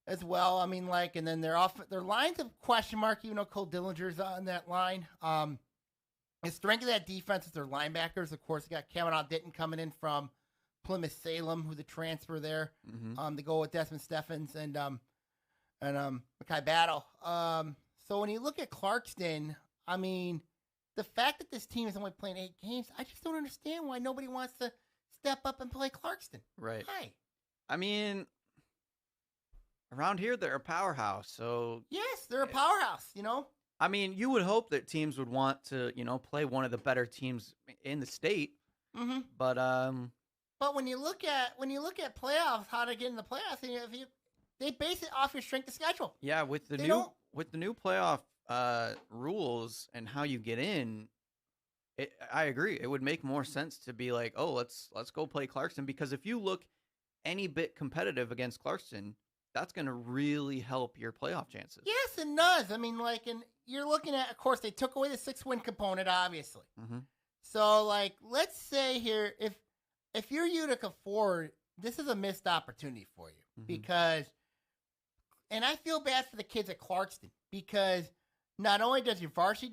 [SPEAKER 2] as well. And then their line's a question mark, even though Cole Dillinger's on that line. The strength of that defense is their linebackers. Of course, they got Kavanaugh Ditton coming in from Plymouth Salem, who's a transfer there. To go with Desmond Steffens and Mackay Battle. So when you look at Clarkston, the fact that this team is only playing 8 games, I just don't understand why nobody wants to step up and play Clarkston.
[SPEAKER 3] Right.
[SPEAKER 2] Why?
[SPEAKER 3] around here they're a powerhouse. So
[SPEAKER 2] Yes, they're a powerhouse. You know.
[SPEAKER 3] I mean, you would hope that teams would want to, play one of the better teams in the state.
[SPEAKER 2] Mm-hmm.
[SPEAKER 3] But
[SPEAKER 2] But when you look at playoffs, how to get in the playoffs, they base it off your strength of schedule.
[SPEAKER 3] yeah, with the new playoff rules and how you get in, I agree. It would make more sense to be like, oh, let's go play Clarkston, because if you look any bit competitive against Clarkston, that's going to really help your playoff chances.
[SPEAKER 2] Yes, it does. I mean, and you're looking at, of course, they took away the 6-win component, obviously.
[SPEAKER 3] Mm-hmm.
[SPEAKER 2] So, let's say here, if you're Utica Ford, this is a missed opportunity for you because, and I feel bad for the kids at Clarkston because not only does your varsity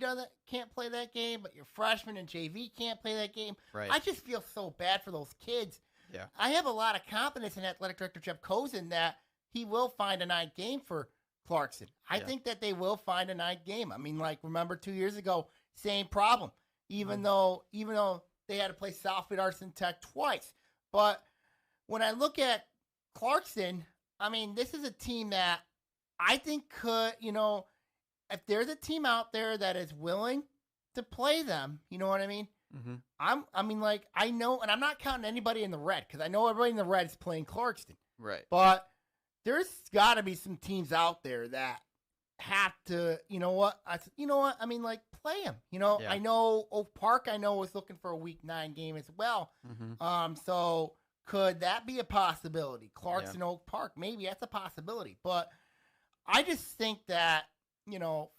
[SPEAKER 2] can't play that game, but your freshman and JV can't play that game.
[SPEAKER 3] Right.
[SPEAKER 2] I just feel so bad for those kids.
[SPEAKER 3] Yeah.
[SPEAKER 2] I have a lot of confidence in Athletic Director Jeff Cozen that he will find a night game for Clarkston. I think that they will find a night game. I mean, remember 2 years ago, same problem. Even though they had to play Southfield Arson Tech twice. But when I look at Clarkston, I mean, this is a team that I think could, if there's a team out there that is willing to play them, you know what I mean?
[SPEAKER 3] Mm-hmm.
[SPEAKER 2] I know, and I'm not counting anybody in the red because I know everybody in the red is playing Clarkston.
[SPEAKER 3] Right.
[SPEAKER 2] But there's got to be some teams out there that have to, I mean, play them.
[SPEAKER 3] Yeah.
[SPEAKER 2] I know Oak Park, was looking for a week 9 game as well.
[SPEAKER 3] Mm-hmm.
[SPEAKER 2] So could that be a possibility? Clarkson, Oak Park, maybe that's a possibility. But I just think that,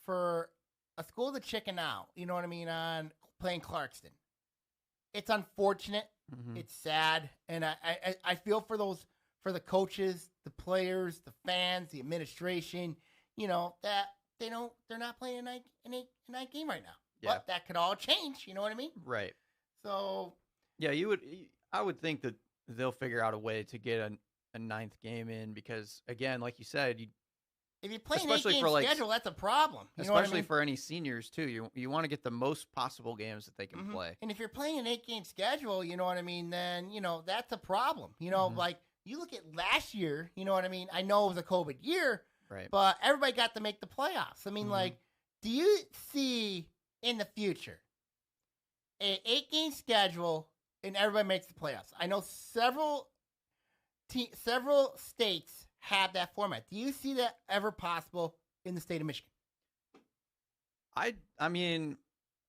[SPEAKER 2] for a school to chicken out, you know what I mean, on playing Clarkston, it's unfortunate.
[SPEAKER 3] Mm-hmm.
[SPEAKER 2] It's sad. And I feel for the coaches, the players, the fans, the administration, that they're not playing a night game right now.
[SPEAKER 3] Yeah.
[SPEAKER 2] But that could all change, you know what I mean?
[SPEAKER 3] Right.
[SPEAKER 2] So
[SPEAKER 3] yeah, I would think that they'll figure out a way to get a 9th game in because, again, like you said,
[SPEAKER 2] if you play an
[SPEAKER 3] especially
[SPEAKER 2] 8-game schedule, that's a problem. You know
[SPEAKER 3] especially
[SPEAKER 2] what I mean?
[SPEAKER 3] for any seniors too. You want to get the most possible games that they can play.
[SPEAKER 2] And if you're playing an 8-game schedule, you know what I mean, then, that's a problem. You look at last year, you know what I mean? I know it was a COVID year,
[SPEAKER 3] right?
[SPEAKER 2] But everybody got to make the playoffs. I mean, do you see in the future an 8-game schedule and everybody makes the playoffs? I know several states have that format. Do you see that ever possible in the state of Michigan?
[SPEAKER 3] I mean,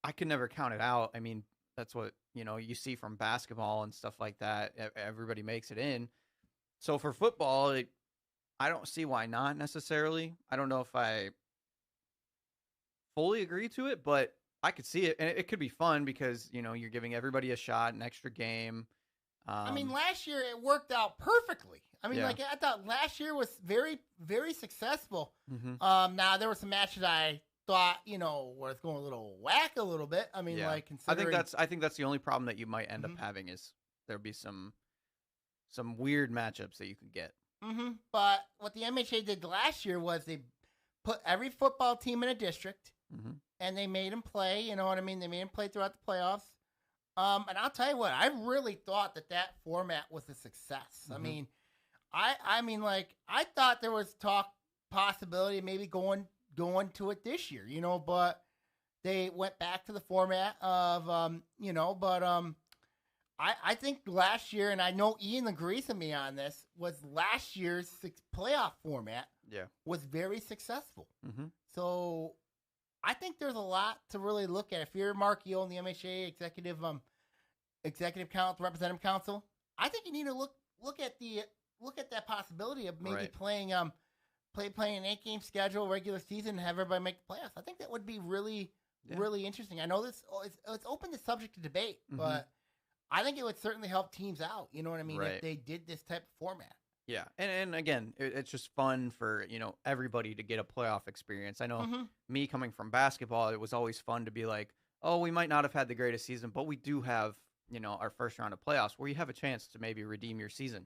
[SPEAKER 3] I could never count it out. I mean, that's what, you see from basketball and stuff like that. Everybody makes it in. So for football, I don't see why not necessarily. I don't know if I fully agree to it, but I could see it. And it could be fun because, you're giving everybody a shot, an extra game.
[SPEAKER 2] I mean, last year it worked out perfectly. I mean, I thought last year was very, very successful.
[SPEAKER 3] Mm-hmm.
[SPEAKER 2] Now there were some matches I thought, was going a little whack a little bit. I mean, considering...
[SPEAKER 3] I think that's the only problem that you might end up having is there'll be some weird matchups that you could get.
[SPEAKER 2] Mm-hmm. But what the MHA did last year was they put every football team in a district, and they made them play. You know what I mean? They made them play throughout the playoffs. And I'll tell you what, I really thought that format was a success. I mean, I thought there was possibility of maybe going to it this year, but they went back to the format of, I think last year, and I know Ian agrees with me on this, was last year's playoff format was very successful.
[SPEAKER 3] Mm-hmm. So
[SPEAKER 2] I think there's a lot to really look at. If you're Mark Yule in the MHA executive council, representative council, I think you need to look at that possibility of maybe playing an 8-game schedule, regular season, and have everybody make the playoffs. I think that would be really, really interesting. I know it's open to subject to debate, but I think it would certainly help teams out. You know what I mean?
[SPEAKER 3] Right.
[SPEAKER 2] If they did this type of format.
[SPEAKER 3] Yeah, and again, it's just fun for everybody to get a playoff experience. I know me coming from basketball, it was always fun to be like, oh, we might not have had the greatest season, but we do have our first round of playoffs where you have a chance to maybe redeem your season,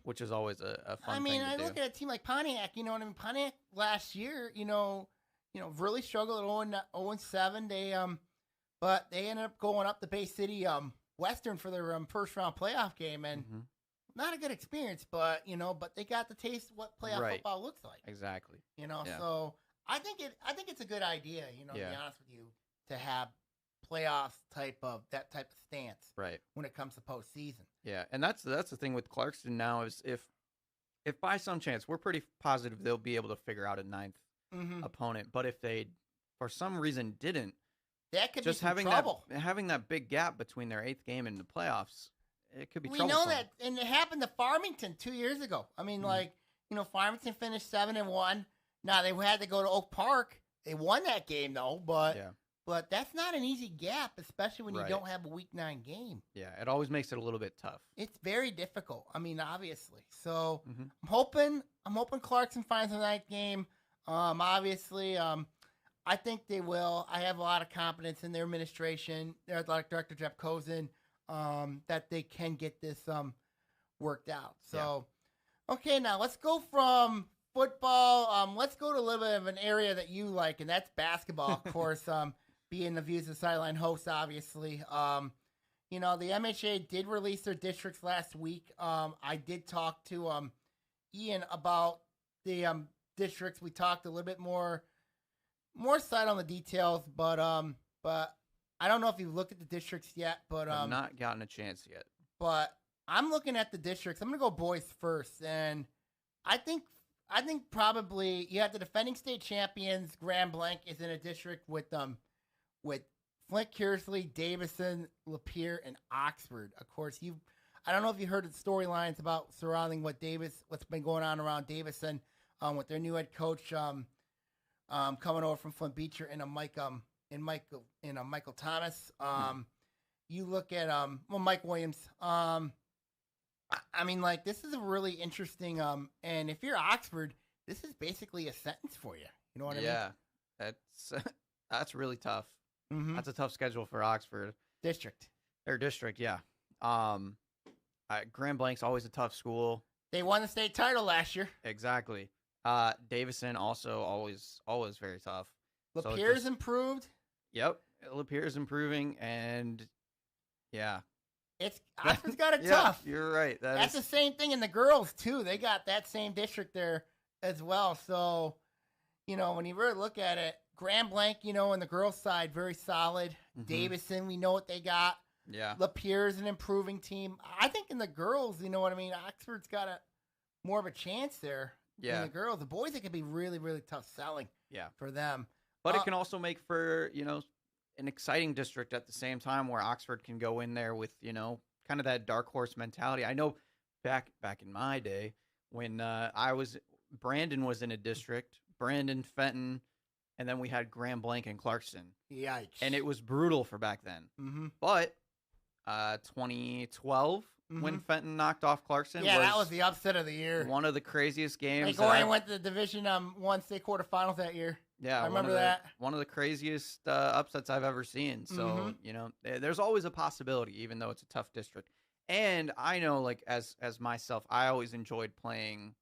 [SPEAKER 3] which is always a fun thing to do.
[SPEAKER 2] Look at a team like Pontiac. You know what I mean? Pontiac last year, really struggled at 0-7. They but they ended up going up to Bay City Western for their first round playoff game, and not a good experience, but but they got to taste what playoff football looks like.
[SPEAKER 3] Exactly.
[SPEAKER 2] So I think it's a good idea. To be honest with you, to have playoffs type of stance,
[SPEAKER 3] right,
[SPEAKER 2] when it comes to postseason.
[SPEAKER 3] Yeah, and that's the thing with Clarkston now is if by some chance, we're pretty positive they'll be able to figure out a ninth opponent, but if they for some reason didn't,
[SPEAKER 2] that could
[SPEAKER 3] just
[SPEAKER 2] be some
[SPEAKER 3] having
[SPEAKER 2] trouble.
[SPEAKER 3] having that big gap between their 8th game and the playoffs, it could be
[SPEAKER 2] We
[SPEAKER 3] troublesome.
[SPEAKER 2] know that, and it happened to Farmington 2 years ago. I mean, Farmington finished 7-1. Now they had to go to Oak Park. They won that game though, but that's not an easy gap, especially when you don't have a Week 9 game.
[SPEAKER 3] Yeah, it always makes it a little bit tough.
[SPEAKER 2] It's very difficult. I mean, obviously. So I'm hoping Clarkson finds a ninth game. Obviously, I think they will. I have a lot of confidence in their administration, their athletic director Jeff Cozen, that they can get this worked out. So, okay, now let's go from football. Let's go to a little bit of an area that you like, and that's basketball. Of course, being the Views of the Sideline host, obviously. The MHA did release their districts last week. I did talk to Ian about the districts. We talked a little bit more side on the details, but I don't know if you've looked at the districts yet. But
[SPEAKER 3] I've not gotten a chance yet.
[SPEAKER 2] But I'm looking at the districts. I'm gonna go boys first, and I think probably you have the defending state champions. Grand Blanc is in a district with Flint, Kearsley, Davison, Lapeer, and Oxford. Of course, I don't know if you heard the storylines about surrounding what's been going on around Davison with their new head coach coming over from Flint Beecher and Michael Thomas. You look at Mike Williams. I mean, this is a really interesting. And if you're Oxford, this is basically a sentence for you. You know what I mean?
[SPEAKER 3] Yeah, that's really tough. That's a tough schedule for Oxford
[SPEAKER 2] district.
[SPEAKER 3] Their district, yeah. Grand Blanc's always a tough school.
[SPEAKER 2] They won the state title last year.
[SPEAKER 3] Exactly. Davison also always very tough.
[SPEAKER 2] Lapeer's improved.
[SPEAKER 3] Yep, Lapeer's improving, and yeah.
[SPEAKER 2] Oxford's got it tough.
[SPEAKER 3] You're right.
[SPEAKER 2] That's the same thing in the girls too. They got that same district there as well. So, when you really look at it, Grand Blanc, on the girls' side, very solid. Davison, we know what they got.
[SPEAKER 3] Yeah.
[SPEAKER 2] Lapeer's an improving team. I think in the girls, you know what I mean? Oxford's got more of a chance there.
[SPEAKER 3] Yeah.
[SPEAKER 2] In the girls, the boys, it could be really, really tough selling.
[SPEAKER 3] Yeah.
[SPEAKER 2] For them.
[SPEAKER 3] But it can also make for, an exciting district at the same time where Oxford can go in there with, kind of that dark horse mentality. I know back in my day when Brandon was in a district, Brandon, Fenton, and then we had Grand Blanc and Clarkston.
[SPEAKER 2] Yikes.
[SPEAKER 3] And it was brutal for back then. But 2012, when Fenton knocked off Clarkston,
[SPEAKER 2] that was the upset of the year.
[SPEAKER 3] One of the craziest games.
[SPEAKER 2] Lake Orion went to the Division 1 state quarterfinals that year.
[SPEAKER 3] Yeah,
[SPEAKER 2] I remember that.
[SPEAKER 3] One of the craziest upsets I've ever seen. So, there's always a possibility, even though it's a tough district. And I know, as myself, I always enjoyed playing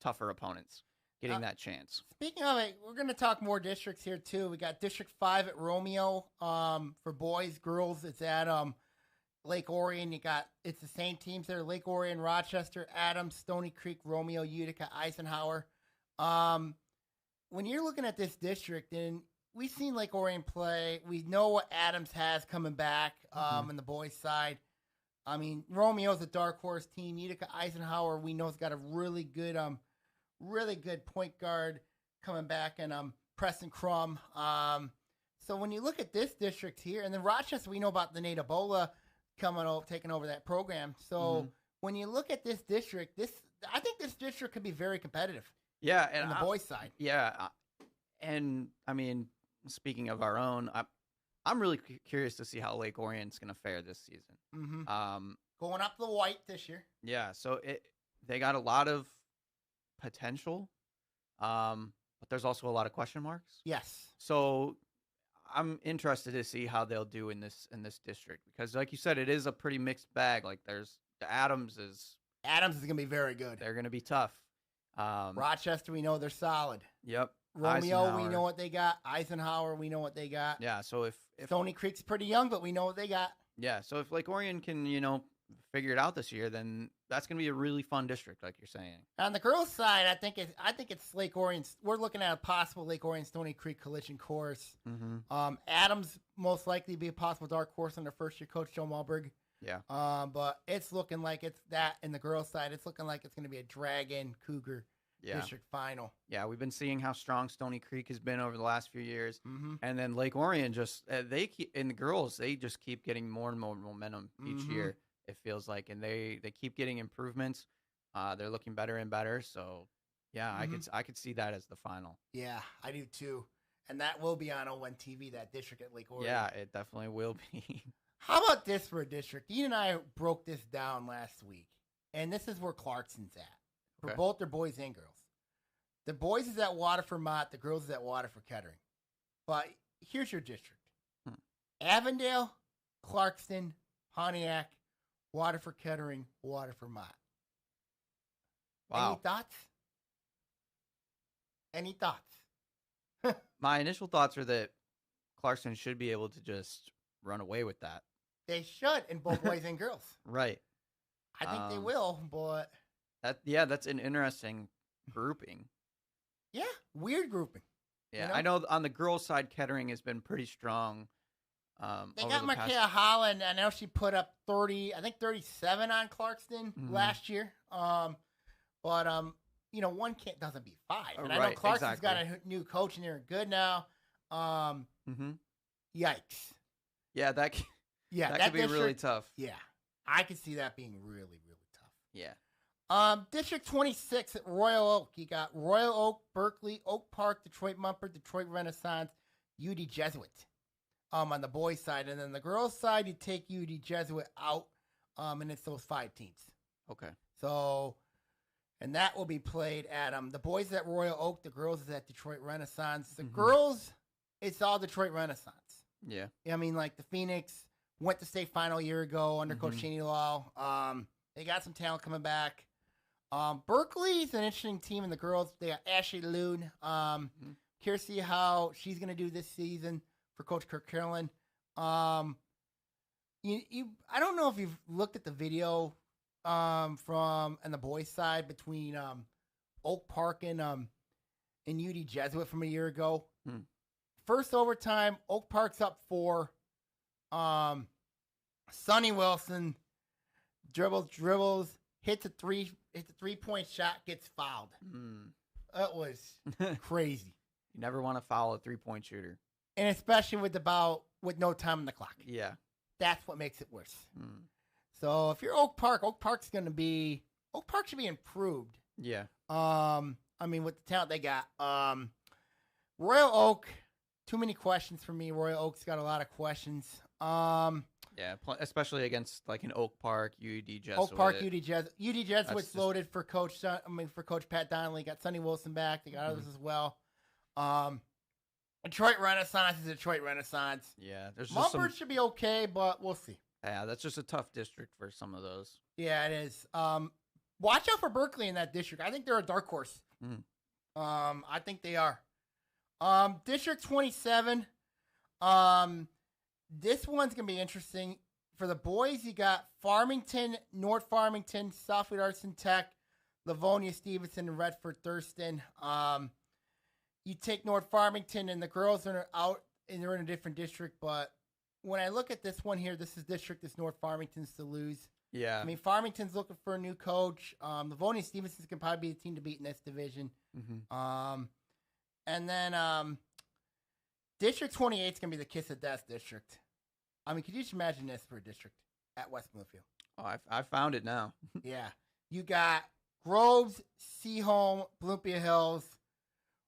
[SPEAKER 3] tougher opponents, getting that chance. Speaking
[SPEAKER 2] of it, we're going to talk more districts here, too. We got District 5 at Romeo for boys. Girls, it's at Lake Orion. It's the same teams there. Lake Orion, Rochester, Adams, Stony Creek, Romeo, Utica, Eisenhower. When you're looking at this district, and we've seen Lake Orion play, we know what Adams has coming back on the boys' side. I mean, Romeo's a dark horse team. Utica, Eisenhower, we know has got a really good point guard coming back, and Preston Crum. So when you look at this district here, and then Rochester, we know about the Nate Ebola taking over that program. So when you look at this district, I think this district could be very competitive.
[SPEAKER 3] Yeah, and
[SPEAKER 2] on the boys' side.
[SPEAKER 3] Yeah, and I mean, speaking of our own, I'm really curious to see how Lake Orion's going to fare this season.
[SPEAKER 2] Going up the white this year.
[SPEAKER 3] Yeah, so they got a lot of potential, but there's also a lot of question marks.
[SPEAKER 2] Yes. So
[SPEAKER 3] I'm interested to see how they'll do in this district because, like you said, it is a pretty mixed bag. Like there's the Adams is
[SPEAKER 2] going to be very good.
[SPEAKER 3] They're going to be tough.
[SPEAKER 2] Rochester, we know they're solid.
[SPEAKER 3] Yep.
[SPEAKER 2] Romeo, we know what they got. Eisenhower, we know what they got.
[SPEAKER 3] Yeah, so if
[SPEAKER 2] Stony Creek's pretty young, but we know what they got.
[SPEAKER 3] Yeah, so if Lake Orion can, figure it out this year, then that's going to be a really fun district, like you're saying.
[SPEAKER 2] On the girls' side, I think it's Lake Orion. We're looking at a possible Lake Orion Stony Creek collision course.
[SPEAKER 3] Mm-hmm.
[SPEAKER 2] Adams most likely be a possible dark horse under first-year coach Joe Malberg.
[SPEAKER 3] Yeah.
[SPEAKER 2] But it's looking like it's that. In the girls' side, it's looking like it's going to be a Dragon Cougar district final.
[SPEAKER 3] Yeah, we've been seeing how strong Stony Creek has been over the last few years,
[SPEAKER 2] Mm-hmm.
[SPEAKER 3] and then Lake Orion just they keep in the girls. They just keep getting more and more momentum each
[SPEAKER 2] Mm-hmm.
[SPEAKER 3] year. It feels like, and they keep getting improvements. They're looking better and better. So yeah,
[SPEAKER 2] Mm-hmm.
[SPEAKER 3] I could see that as the final.
[SPEAKER 2] Yeah, I do too. And that will be on ON TV, that district at Lake Orion.
[SPEAKER 3] Yeah, it definitely will be.
[SPEAKER 2] How about this for a district? Ian and I broke this down last week, and this is where Clarkson's at for
[SPEAKER 3] Okay.
[SPEAKER 2] both their boys and girls. The boys is at Waterford Mott, the girls is at Waterford Kettering. But here's your district. Avondale, Clarkston, Pontiac, Waterford Kettering, Waterford Mott.
[SPEAKER 3] Wow.
[SPEAKER 2] Any thoughts? Any thoughts?
[SPEAKER 3] My initial thoughts are that Clarkson should be able to just run away with that.
[SPEAKER 2] They should in both boys and girls.
[SPEAKER 3] Right.
[SPEAKER 2] I think they will, but
[SPEAKER 3] That's an interesting grouping.
[SPEAKER 2] yeah, weird grouping.
[SPEAKER 3] Yeah,
[SPEAKER 2] You know?
[SPEAKER 3] I know on the girls' side, Kettering has been pretty strong.
[SPEAKER 2] They
[SPEAKER 3] over
[SPEAKER 2] got
[SPEAKER 3] the
[SPEAKER 2] Micaiah
[SPEAKER 3] past-
[SPEAKER 2] Holland. I know she put up 37 on Clarkston
[SPEAKER 3] Mhm.
[SPEAKER 2] last year. But one kid doesn't beat five. And I know
[SPEAKER 3] Right,
[SPEAKER 2] Clarkson's got
[SPEAKER 3] exactly.
[SPEAKER 2] a new coach and they're good now.
[SPEAKER 3] Mhm.
[SPEAKER 2] Yikes.
[SPEAKER 3] Yeah, that
[SPEAKER 2] Yeah,
[SPEAKER 3] that could be really
[SPEAKER 2] district-
[SPEAKER 3] tough.
[SPEAKER 2] Yeah, I could see that being really, really tough.
[SPEAKER 3] Yeah.
[SPEAKER 2] District 26 at Royal Oak. You got Royal Oak, Berkeley, Oak Park, Detroit Mumford, Detroit Renaissance, UD Jesuit. On the boys' side, and then the girls' side, you take UD Jesuit out, and it's those 5 teams.
[SPEAKER 3] Okay.
[SPEAKER 2] So, and that will be played at the boys at Royal Oak, the girls is at Detroit Renaissance. The
[SPEAKER 3] Mhm.
[SPEAKER 2] girls, it's all Detroit Renaissance.
[SPEAKER 3] Yeah.
[SPEAKER 2] I mean, like the Phoenix went to state final a year ago under Coach
[SPEAKER 3] Mhm.
[SPEAKER 2] Cheney Law. They got some talent coming back. Berkeley's an interesting team in the girls. They got Ashley Loon. Curious to see how she's going to do this season for Coach Kirk Carolyn. I don't know if you've looked at the video from on the boys' side between Oak Park and UD Jesuit from a year ago. First overtime, Oak Park's up 4. Sonny Wilson dribbles, hits a 3-point shot, gets fouled. That was crazy.
[SPEAKER 3] You never want to foul a 3-point shooter.
[SPEAKER 2] And especially with no time on the clock.
[SPEAKER 3] Yeah.
[SPEAKER 2] That's what makes it worse. So if you're Oak Park should be improved.
[SPEAKER 3] Yeah.
[SPEAKER 2] With the talent they got. Royal Oak, too many questions for me. Royal Oak's got a lot of questions.
[SPEAKER 3] Yeah, especially against like an Oak Park, UD Jesuit.
[SPEAKER 2] Oak Park, UD Jesuit. UD Jesuit's
[SPEAKER 3] just-
[SPEAKER 2] loaded for Coach Pat Donnelly. Got Sonny Wilson back. They got others as well. Detroit Renaissance is Detroit Renaissance.
[SPEAKER 3] Yeah, there's just
[SPEAKER 2] Mumford should be okay, but we'll see.
[SPEAKER 3] Yeah, that's just a tough district for some of those.
[SPEAKER 2] Yeah, it is. Watch out for Berkeley in that district. I think they're a dark horse. I think they are. District 27. This one's gonna be interesting. For the boys, you got Farmington, North Farmington, Southfield Arts and Tech, Livonia, Stevenson, and Redford Thurston. You take North Farmington, and the girls are out, and they're in a different district. But when I look at this one here, this North Farmington's to lose.
[SPEAKER 3] Yeah.
[SPEAKER 2] I mean, Farmington's looking for a new coach. Livonia Stevenson's can probably be the team to beat in this division. And then District 28 is going to be the kiss of death district. I mean, could you just imagine this for a district at West Bloomfield?
[SPEAKER 3] Oh, I found it now.
[SPEAKER 2] Yeah. You got Groves, Seaholm, Bloomfield Hills,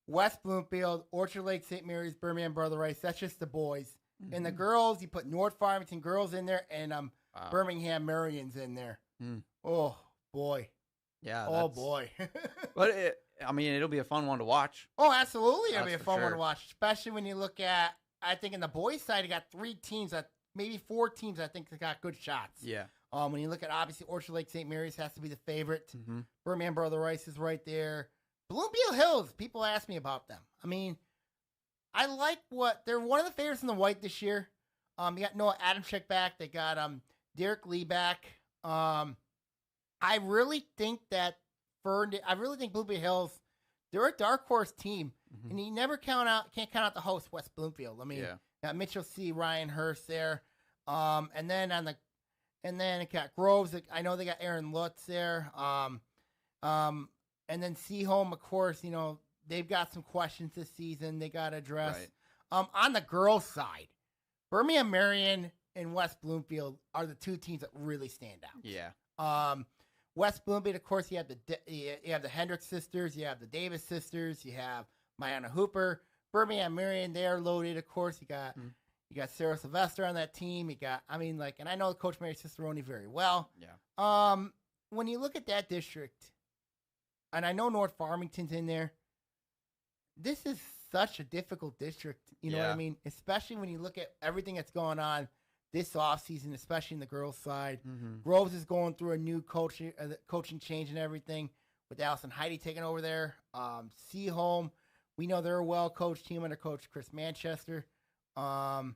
[SPEAKER 2] West Bloomfield, Orchard Lake, St. Mary's, Birmingham, Brother Rice. That's just the boys. And the girls, you put North Farmington girls in there, and
[SPEAKER 3] Wow.
[SPEAKER 2] Birmingham Marians in there. Oh, boy.
[SPEAKER 3] Yeah.
[SPEAKER 2] Oh, boy.
[SPEAKER 3] But it'll be a fun one to watch.
[SPEAKER 2] Oh, absolutely. It'll be
[SPEAKER 3] That's
[SPEAKER 2] a
[SPEAKER 3] for
[SPEAKER 2] fun one to
[SPEAKER 3] sure.
[SPEAKER 2] watch, especially when you look at, I think in the boys' side, you got 3 teams, maybe 4 teams, I think, that got good shots.
[SPEAKER 3] Yeah.
[SPEAKER 2] When you look at, obviously, Orchard Lake St. Mary's has to be the favorite.
[SPEAKER 3] Mm-hmm.
[SPEAKER 2] Birmingham Brother Rice is right there. Bloomfield Hills, people ask me about them. I mean, I like they're one of the favorites in the white this year. You got Noah Adamczyk back. They got Derek Lee back. I really think that Bloomfield Hills, they're a dark horse team, and you never can't count out the host, West Bloomfield. I mean, got Mitchell C, Ryan Hurst there, and then it got Groves. I know they got Aaron Lutz there, and then Seaholm, of course. You know, they've got some questions this season they got to address.
[SPEAKER 3] Right.
[SPEAKER 2] On the girls' side, Birmingham Marion and West Bloomfield are the two teams that really stand out.
[SPEAKER 3] Yeah.
[SPEAKER 2] West Bloomfield, of course, you have the Hendricks sisters, you have the Davis sisters, you have Mayana Hooper. Birmingham Marion, they are loaded, of course. You got Sarah Sylvester on that team. And I know Coach Mary Cicerone very well.
[SPEAKER 3] Yeah.
[SPEAKER 2] When you look at that district, and I know North Farmington's in there, this is such a difficult district. You know what I mean? Especially when you look at everything that's going on this offseason, especially in the girls' side. Groves is going through a new coaching change and everything with Allison Heidi taking over there. Seaholm, we know they're a well-coached team under Coach Chris Manchester. So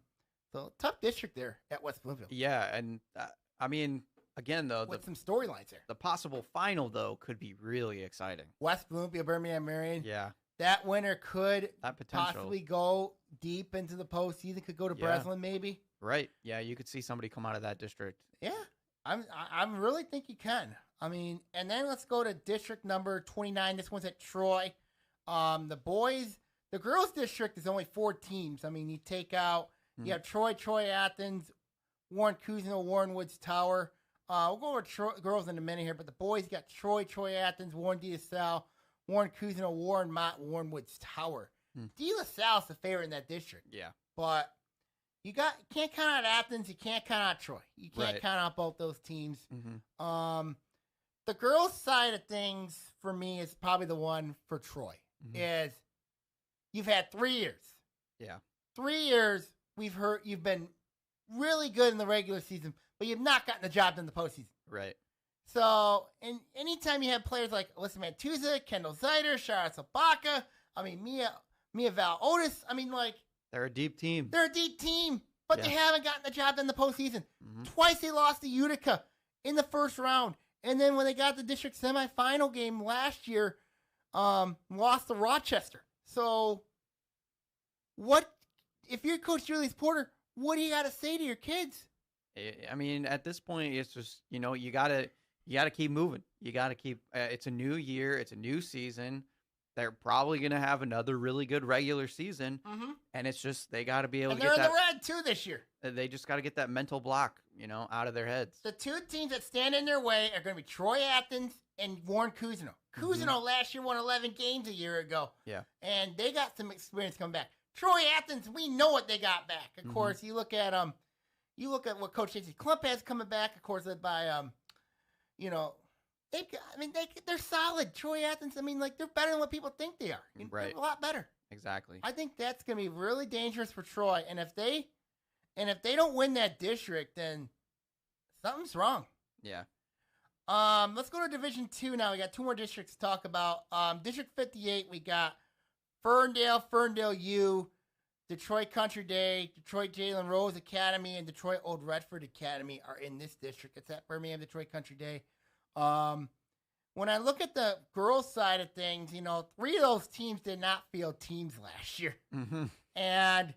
[SPEAKER 2] tough district there at West Bloomfield.
[SPEAKER 3] Yeah, and again, though,
[SPEAKER 2] with some storylines there.
[SPEAKER 3] The possible final, though, could be really exciting.
[SPEAKER 2] West Bloomfield, Birmingham Marion.
[SPEAKER 3] Yeah.
[SPEAKER 2] That winner could possibly go deep into the postseason, could go to Breslin maybe.
[SPEAKER 3] Right. Yeah, you could see somebody come out of that district.
[SPEAKER 2] Yeah. I really think you can. I mean, and then let's go to district number 29. This one's at Troy. The girls district is only 4 teams. I mean, you take out, you have Troy Athens, Warren Cousino, Warren Woods Tower. We'll go over girls in a minute here, but the boys got Troy Athens, Warren De La Salle, Warren Cousino, Warren Mott, Warren Woods Tower. De La Salle's the favorite in that district.
[SPEAKER 3] Yeah.
[SPEAKER 2] But you can't count out Athens, you can't count out Troy. You can't count out both those teams. The girls' side of things for me is probably the one for Troy. Is you've had 3 years. Yeah. 3 years we've heard you've been really good in the regular season, but you've not gotten the job done in the postseason.
[SPEAKER 3] Right.
[SPEAKER 2] So, and anytime you have players like Alyssa Mantuza, Kendall Zeider, Shara Sabaka, Mia Val Otis,
[SPEAKER 3] they're a deep team.
[SPEAKER 2] But they haven't gotten the job done in the postseason. Twice they lost to Utica in the first round. And then when they got the district semifinal game last year, lost to Rochester. So, if you're Coach Julius Porter, what do you got to say to your kids?
[SPEAKER 3] I mean, at this point, it's just, you got to keep moving. You got to keep, it's a new year. It's a new season. They're probably going to have another really good regular season. And it's just, they got to be able to get that.
[SPEAKER 2] And they're in the red, too, this year.
[SPEAKER 3] They just got to get that mental block, out of their heads.
[SPEAKER 2] The two teams that stand in their way are going to be Troy Athens and Warren Cousino. Cousino last year won 11 games a year ago.
[SPEAKER 3] Yeah.
[SPEAKER 2] And they got some experience coming back. Troy Athens, we know what they got back. Of course, you look at what Coach J.C. Klump has coming back, of course, led by, they're solid. Troy Athens, they're better than what people think they are.
[SPEAKER 3] Right.
[SPEAKER 2] They're a lot better.
[SPEAKER 3] Exactly.
[SPEAKER 2] I think that's going to be really dangerous for Troy. And if they don't win that district, then something's wrong.
[SPEAKER 3] Yeah.
[SPEAKER 2] Let's go to Division 2 now. We got 2 more districts to talk about. District 58, we got Ferndale U, Detroit Country Day, Detroit Jalen Rose Academy, and Detroit Old Redford Academy are in this district. It's at Birmingham Detroit Country Day. When I look at the girls' side of things, 3 of those teams did not field teams last year. And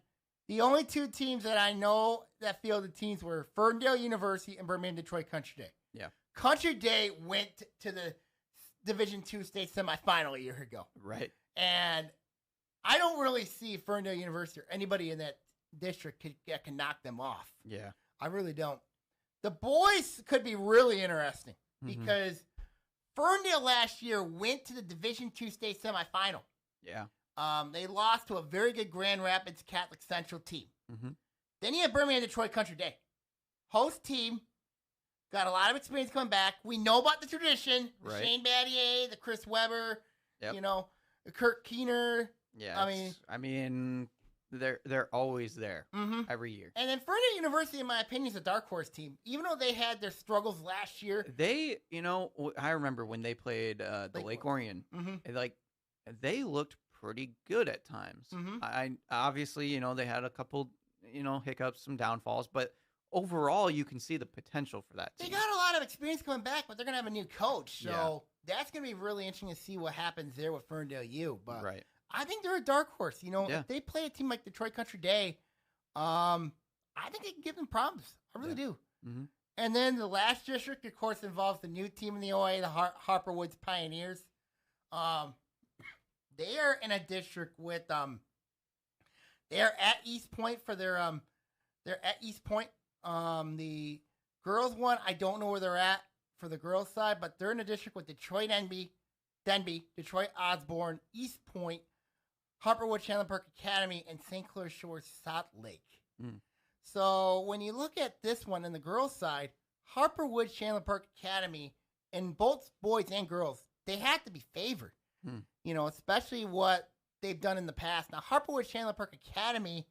[SPEAKER 2] the only 2 teams that I know that fielded teams were Ferndale University and Birmingham Detroit Country Day.
[SPEAKER 3] Yeah.
[SPEAKER 2] Country Day went to the Division II state semifinal a year ago.
[SPEAKER 3] Right.
[SPEAKER 2] And I don't really see Ferndale University or anybody in that district can knock them off.
[SPEAKER 3] Yeah.
[SPEAKER 2] I really don't. The boys could be really interesting because Ferndale last year went to the Division II state semifinal.
[SPEAKER 3] Yeah.
[SPEAKER 2] They lost to a very good Grand Rapids Catholic Central team. Then you have Birmingham Detroit Country Day. Host team, got a lot of experience coming back. We know about the tradition.
[SPEAKER 3] Right.
[SPEAKER 2] Shane Battier, the Chris Weber,
[SPEAKER 3] the
[SPEAKER 2] Kurt Keener.
[SPEAKER 3] Yeah. They're always there every year.
[SPEAKER 2] And then Ferndale University, in my opinion, is a dark horse team. Even though they had their struggles last year.
[SPEAKER 3] They, I remember when they played the Lake Orion, they looked pretty good at times. I obviously, they had a couple, hiccups, some downfalls, but overall, you can see the potential for that
[SPEAKER 2] They
[SPEAKER 3] team.
[SPEAKER 2] got a lot of experience coming back, but they're going to have a new coach. So
[SPEAKER 3] Yeah.
[SPEAKER 2] that's going to be really interesting to see what happens there with Ferndale U. But
[SPEAKER 3] Right.
[SPEAKER 2] I think they're a dark horse. You know,
[SPEAKER 3] Yeah.
[SPEAKER 2] if they play a team like Detroit Country Day, I think they can give them problems. I really do.
[SPEAKER 3] Mm-hmm.
[SPEAKER 2] And then the last district, of course, involves the new team in the OA, the Harper Woods Pioneers. They are in a district with they're at East Point for their they're at East Point. The girls one, I don't know where they're at for the girls side, but they're in a district with Detroit Denby, Detroit Osborne, East Point, Harperwood Chandler Park Academy, and St. Clair Shores South Lake.
[SPEAKER 3] Mm.
[SPEAKER 2] So when you look at this one in the girls side, Harperwood Chandler Park Academy, and both boys and girls, they have to be favored.
[SPEAKER 3] Hmm.
[SPEAKER 2] You know, especially what they've done in the past. Now, Harperwood Chandler Park Academy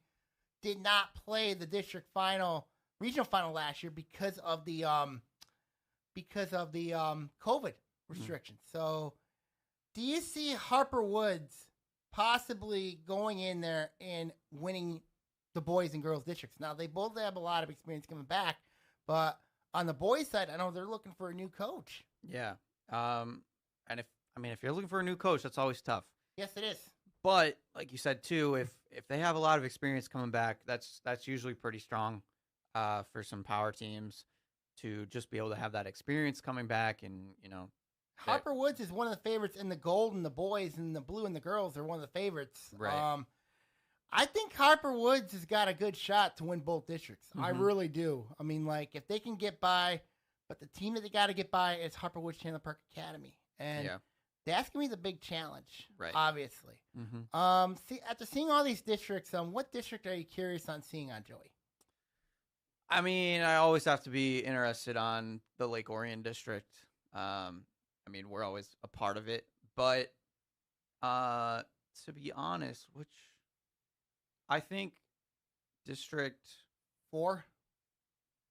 [SPEAKER 2] did not play the district final, regional final last year because of the COVID restrictions. So, do you see Harper Woods possibly going in there and winning the boys and girls districts? Now, they both have a lot of experience coming back, but on the boys' side, I know they're looking for a new coach.
[SPEAKER 3] Yeah. And if you're looking for a new coach, that's always tough.
[SPEAKER 2] Yes, it is.
[SPEAKER 3] But like you said too, if they have a lot of experience coming back, that's usually pretty strong for some power teams to just be able to have that experience coming back. And
[SPEAKER 2] Harper Woods is one of the favorites in the gold and the boys, and the blue and the girls are one of the favorites.
[SPEAKER 3] Right.
[SPEAKER 2] I think Harper Woods has got a good shot to win both districts. I
[SPEAKER 3] Mhm.
[SPEAKER 2] really do. I mean, like, if they can get by, but the team that they got to get by is Harper Woods Chandler Park Academy. And
[SPEAKER 3] Yeah.
[SPEAKER 2] that's going to be the big challenge,
[SPEAKER 3] Right.
[SPEAKER 2] obviously.
[SPEAKER 3] Mm-hmm.
[SPEAKER 2] After seeing all these districts, what district are you curious on seeing on, Joey?
[SPEAKER 3] I mean, I always have to be interested on the Lake Orion district. I mean, we're always a part of it, but to be honest, which I think district
[SPEAKER 2] 4?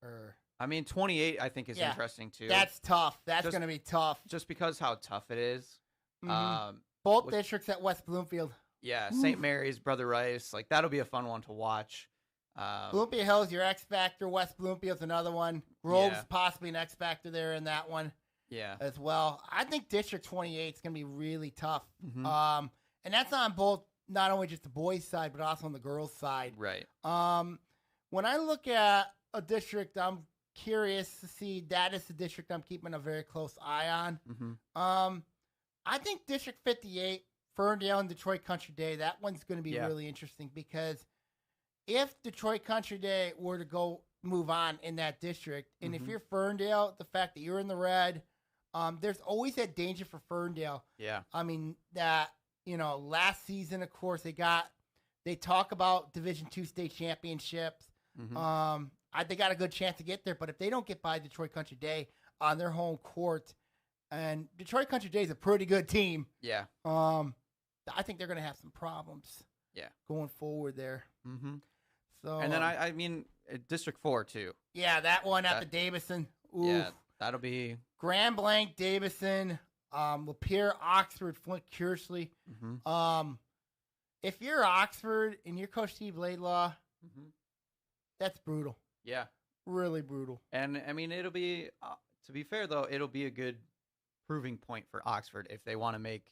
[SPEAKER 2] Or
[SPEAKER 3] 28, I think is
[SPEAKER 2] Yeah,
[SPEAKER 3] interesting too.
[SPEAKER 2] that's tough. That's
[SPEAKER 3] Just-
[SPEAKER 2] going to be tough.
[SPEAKER 3] just because how tough it is.
[SPEAKER 2] Mhm. Both
[SPEAKER 3] which-
[SPEAKER 2] districts at West Bloomfield.
[SPEAKER 3] Yeah, St. Mary's, Brother Rice, like that'll be a fun one to watch.
[SPEAKER 2] Bloomfield Hills, your X Factor. West Bloomfield's another one. Grove's
[SPEAKER 3] Yeah.
[SPEAKER 2] possibly an X Factor there in that one
[SPEAKER 3] Yeah.
[SPEAKER 2] as well. I think District 28 is going to be really tough.
[SPEAKER 3] Mhm.
[SPEAKER 2] And that's on both, not only just the boys' side, but also on the girls' side.
[SPEAKER 3] Right.
[SPEAKER 2] When I look at a district, I'm curious to see that is the district I'm keeping a very close eye on.
[SPEAKER 3] Mm-hmm.
[SPEAKER 2] I think District 58, Ferndale and Detroit Country Day, that one's going to be
[SPEAKER 3] Yeah.
[SPEAKER 2] really interesting because if Detroit Country Day were to move on in that district, and if
[SPEAKER 3] Mhm.
[SPEAKER 2] you're Ferndale, the fact that you're in the red, there's always that danger for Ferndale.
[SPEAKER 3] Yeah.
[SPEAKER 2] I mean, last season, of course, they talk about Division II state championships.
[SPEAKER 3] Mhm.
[SPEAKER 2] They got a good chance to get there, but if they don't get by Detroit Country Day on their home court, and Detroit Country Day is a pretty good team,
[SPEAKER 3] Yeah.
[SPEAKER 2] I think they're going to have some problems.
[SPEAKER 3] Yeah.
[SPEAKER 2] Going forward there.
[SPEAKER 3] Mm-hmm.
[SPEAKER 2] So
[SPEAKER 3] And then I mean, District 4 too.
[SPEAKER 2] yeah, that one at
[SPEAKER 3] That-
[SPEAKER 2] the Davison. Oof.
[SPEAKER 3] Yeah, that'll be.
[SPEAKER 2] Grand Blanc, Davison, Lapeer, Oxford, Flint, Kearsley.
[SPEAKER 3] Mm-hmm.
[SPEAKER 2] If you're Oxford and you're Coach Steve Laidlaw,
[SPEAKER 3] Mm-hmm.
[SPEAKER 2] that's brutal.
[SPEAKER 3] Yeah.
[SPEAKER 2] Really brutal.
[SPEAKER 3] And I mean, it'll be, to be fair though, it'll be a good proving point for Oxford if they want to make,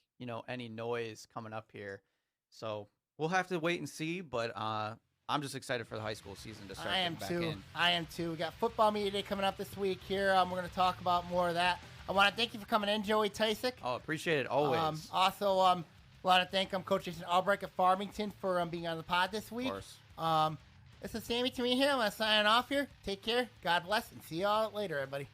[SPEAKER 3] any noise coming up here. So we'll have to wait and see, but I'm just excited for the high school season to start
[SPEAKER 2] I am
[SPEAKER 3] getting back
[SPEAKER 2] too.
[SPEAKER 3] in.
[SPEAKER 2] I am too. We got football media day coming up this week here. We're going to talk about more of that. I want to thank you for coming in, Joey Tysick.
[SPEAKER 3] Oh, appreciate it always.
[SPEAKER 2] Also, I want to thank Coach Jason Albrecht at Farmington for being on the pod this
[SPEAKER 3] Of
[SPEAKER 2] week.
[SPEAKER 3] course.
[SPEAKER 2] This is Sammy Taormina here. I'm going to sign off here. Take care. God bless, and see y'all later, everybody.